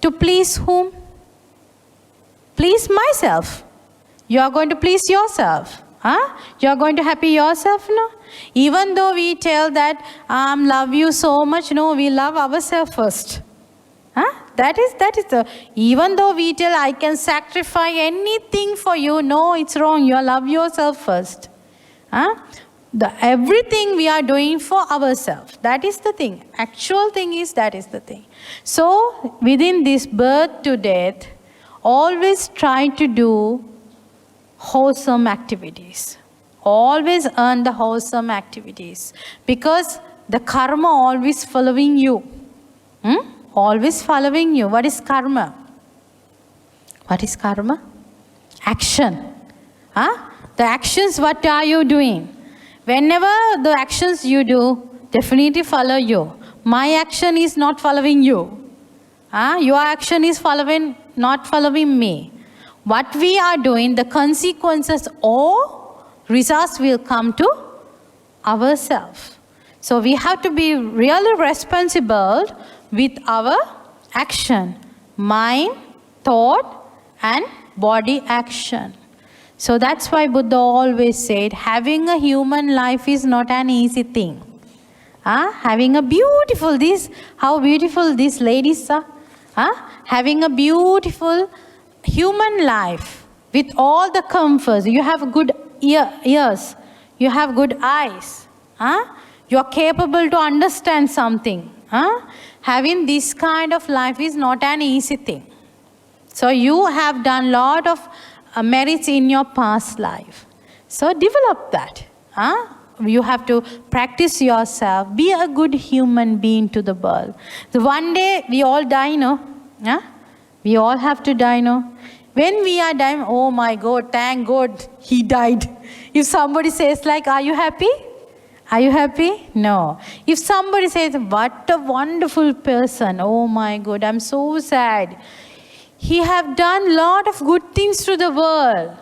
To please whom? Please myself. You are going to please yourself. You are going to happy yourself, no? Even though we tell that love you so much, no, we love ourselves first. That is the, even though we tell I can sacrifice anything for you, no, it's wrong. You love yourself first. Everything we are doing for ourselves. That is the thing. Actual thing is that is the thing. So within this birth to death, always try to do wholesome activities. Always earn the wholesome activities. Because the karma always following you. Always following you. What is karma? What is karma? Action. The actions, what are you doing? Whenever the actions you do, definitely follow you. My action is not following you. Your action is not following me. What we are doing, the consequences or results will come to ourselves. So we have to be really responsible with our action, mind, thought, and body action. So that's why Buddha always said, having a human life is not an easy thing. Having a beautiful, how beautiful these ladies are. Having a beautiful human life with all the comforts. You have good ears. You have good eyes. You are capable to understand something. Having this kind of life is not an easy thing. So you have done a lot of merits in your past life. So develop that. You have to practice yourself. Be a good human being to the world. So one day we all die, no? We all have to die, no? When we are dying, oh my God, thank God he died. If somebody says like, are you happy? Are you happy? No. If somebody says, what a wonderful person. Oh my God, I'm so sad. He have done a lot of good things to the world.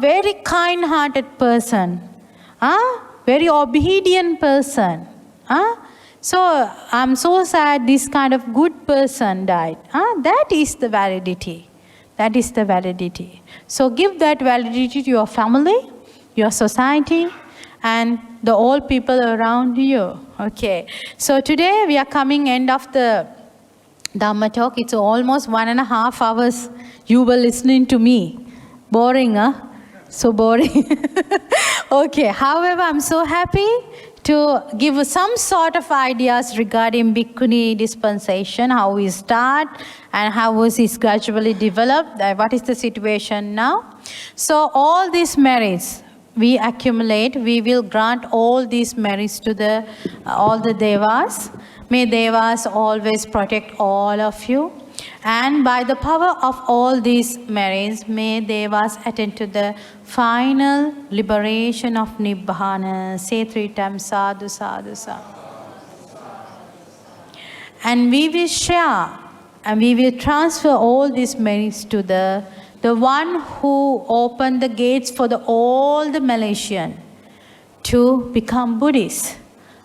Very kind-hearted person. Very obedient person. So I'm so sad this kind of good person died. That is the validity. That is the validity. So give that validity to your family, your society, and the old people around you. Okay. So today we are coming end of the Dhamma talk. It's almost 1.5 hours you were listening to me. Boring, huh? So boring. Okay. However, I'm so happy to give some sort of ideas regarding Bhikkhuni dispensation, how we start and how was it gradually developed, what is the situation now. So all these merits we accumulate, we will grant all these merits to all the devas. May devas always protect all of you. And by the power of all these merits, may devas attend to the final liberation of Nibbana. Say 3 times, sadhu, sadhu, sadhu. And we will share and we will transfer all these merits to the one who opened the gates for all the Malaysian to become Buddhists.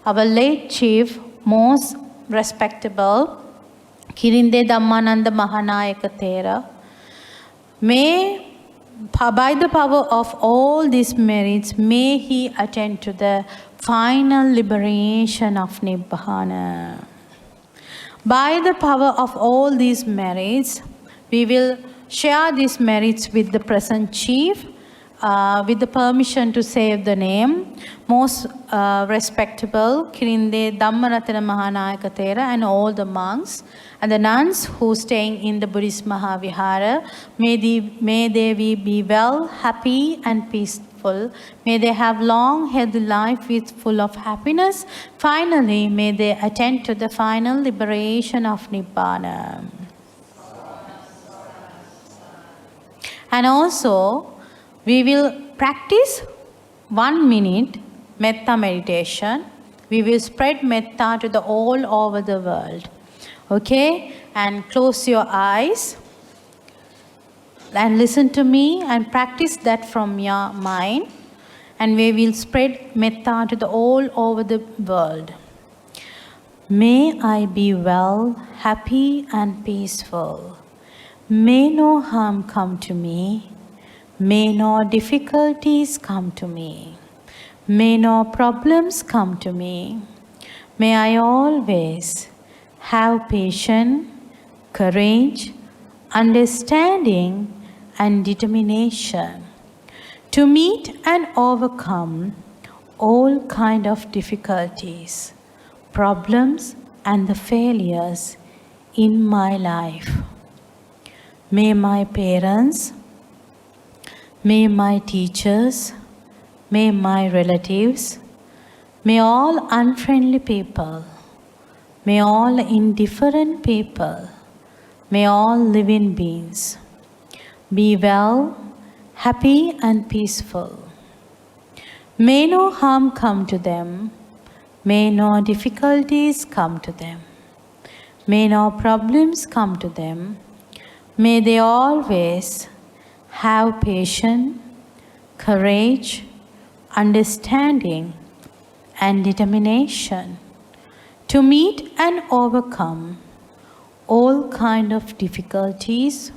Our late chief, most respectable, Kirinde Dhammananda Mahanayaka Thera, may, by the power of all these merits, may he attend to the final liberation of Nibbana. By the power of all these merits, we will share these merits with the present chief, with the permission to save the name, most respectable Kirinde Dhammaratana Mahanayaka Thera, and all the monks and the nuns who staying in the Buddhist Maha Vihara. May they be well, happy and peaceful. May they have long, healthy life with full of happiness. Finally, may they attend to the final liberation of Nibbana. And also, we will practice 1 minute metta meditation. We will spread metta to all over the world. Okay? And close your eyes and listen to me and practice that from your mind. And we will spread metta to all over the world. May I be well, happy and peaceful. May no harm come to me. May no difficulties come to me. May no problems come to me. May I always have patience, courage, understanding, and determination to meet and overcome all kind of difficulties, problems, and the failures in my life. May my parents, may my teachers, may my relatives, may all unfriendly people, may all indifferent people, may all living beings be well, happy and peaceful. May no harm come to them. May no difficulties come to them. May no problems come to them. May they always have patience, courage, understanding, and determination to meet and overcome all kind of difficulties,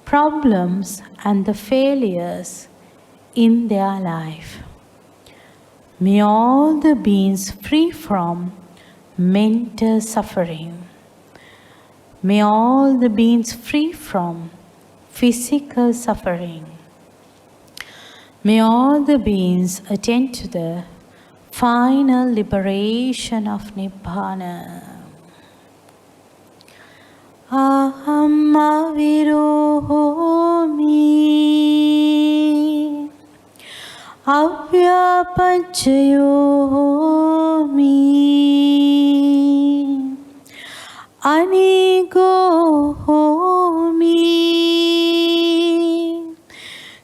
problems, and the failures in their life. May all the beings free from mental suffering. May all the beings free from physical suffering. May all the beings attain to the final liberation of Nibbana. Aham avirohomi avyapachayomi anigo homi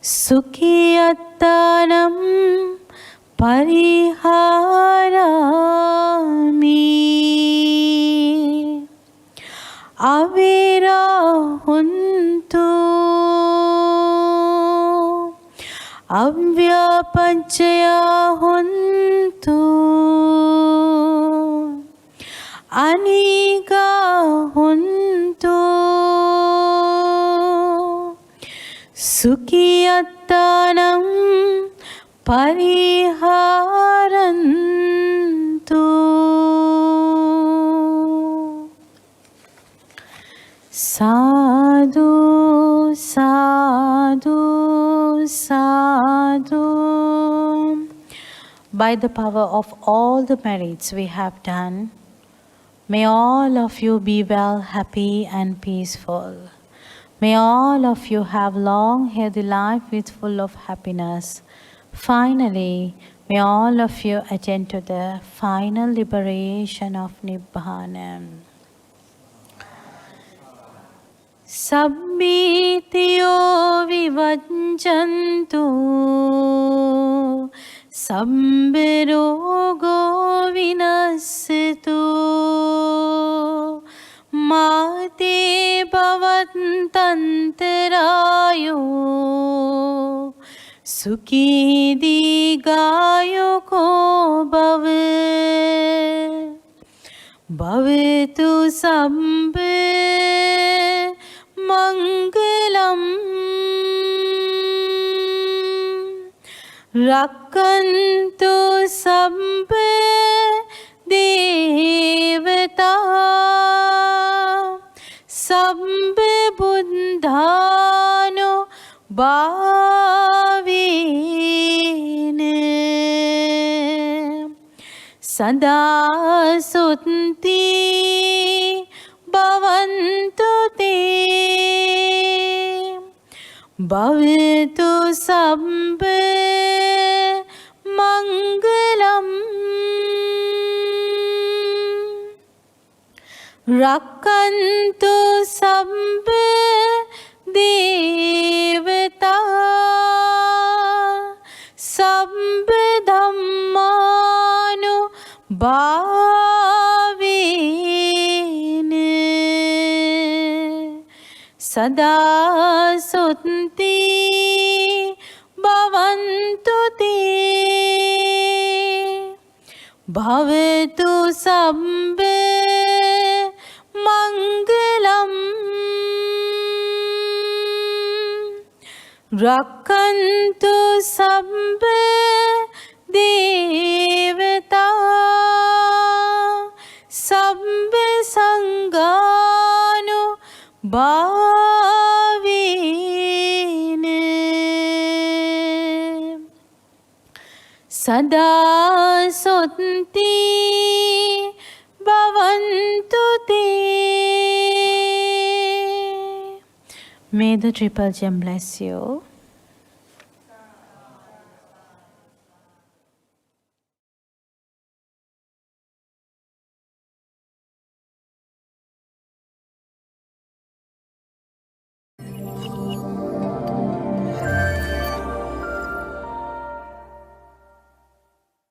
sukhiyattanam pariharami avirahuntu avyapachayahuntu anigahuntu Sukhiyatanam pariharantu. Sadhu, sadhu, sadhu. By the power of all the merits we have done, may all of you be well, happy and peaceful. May all of you have long, healthy life with full of happiness. Finally, may all of you attain to the final liberation of Nibbana. Sabbitiyo vivajjantu Sabbirogo vinassetu Mate bhavantantarayo Sukhi digayo ko bhave Bhavetu sabbe Mangalam Rakkantu sabbe devata Sabbe buddhano bhavine Sada sutti bhavantu te Bhavetu sabbe mangalam Rakkantu sabbe devata Sabbe dhammanu bhavine Sada sutti bhavantu te Bhavetu sabbe mangalam Rakkantu sabbe devata Sabbe sanganu bhavine Sada sutti bhavantu te. May the Triple Gem bless you.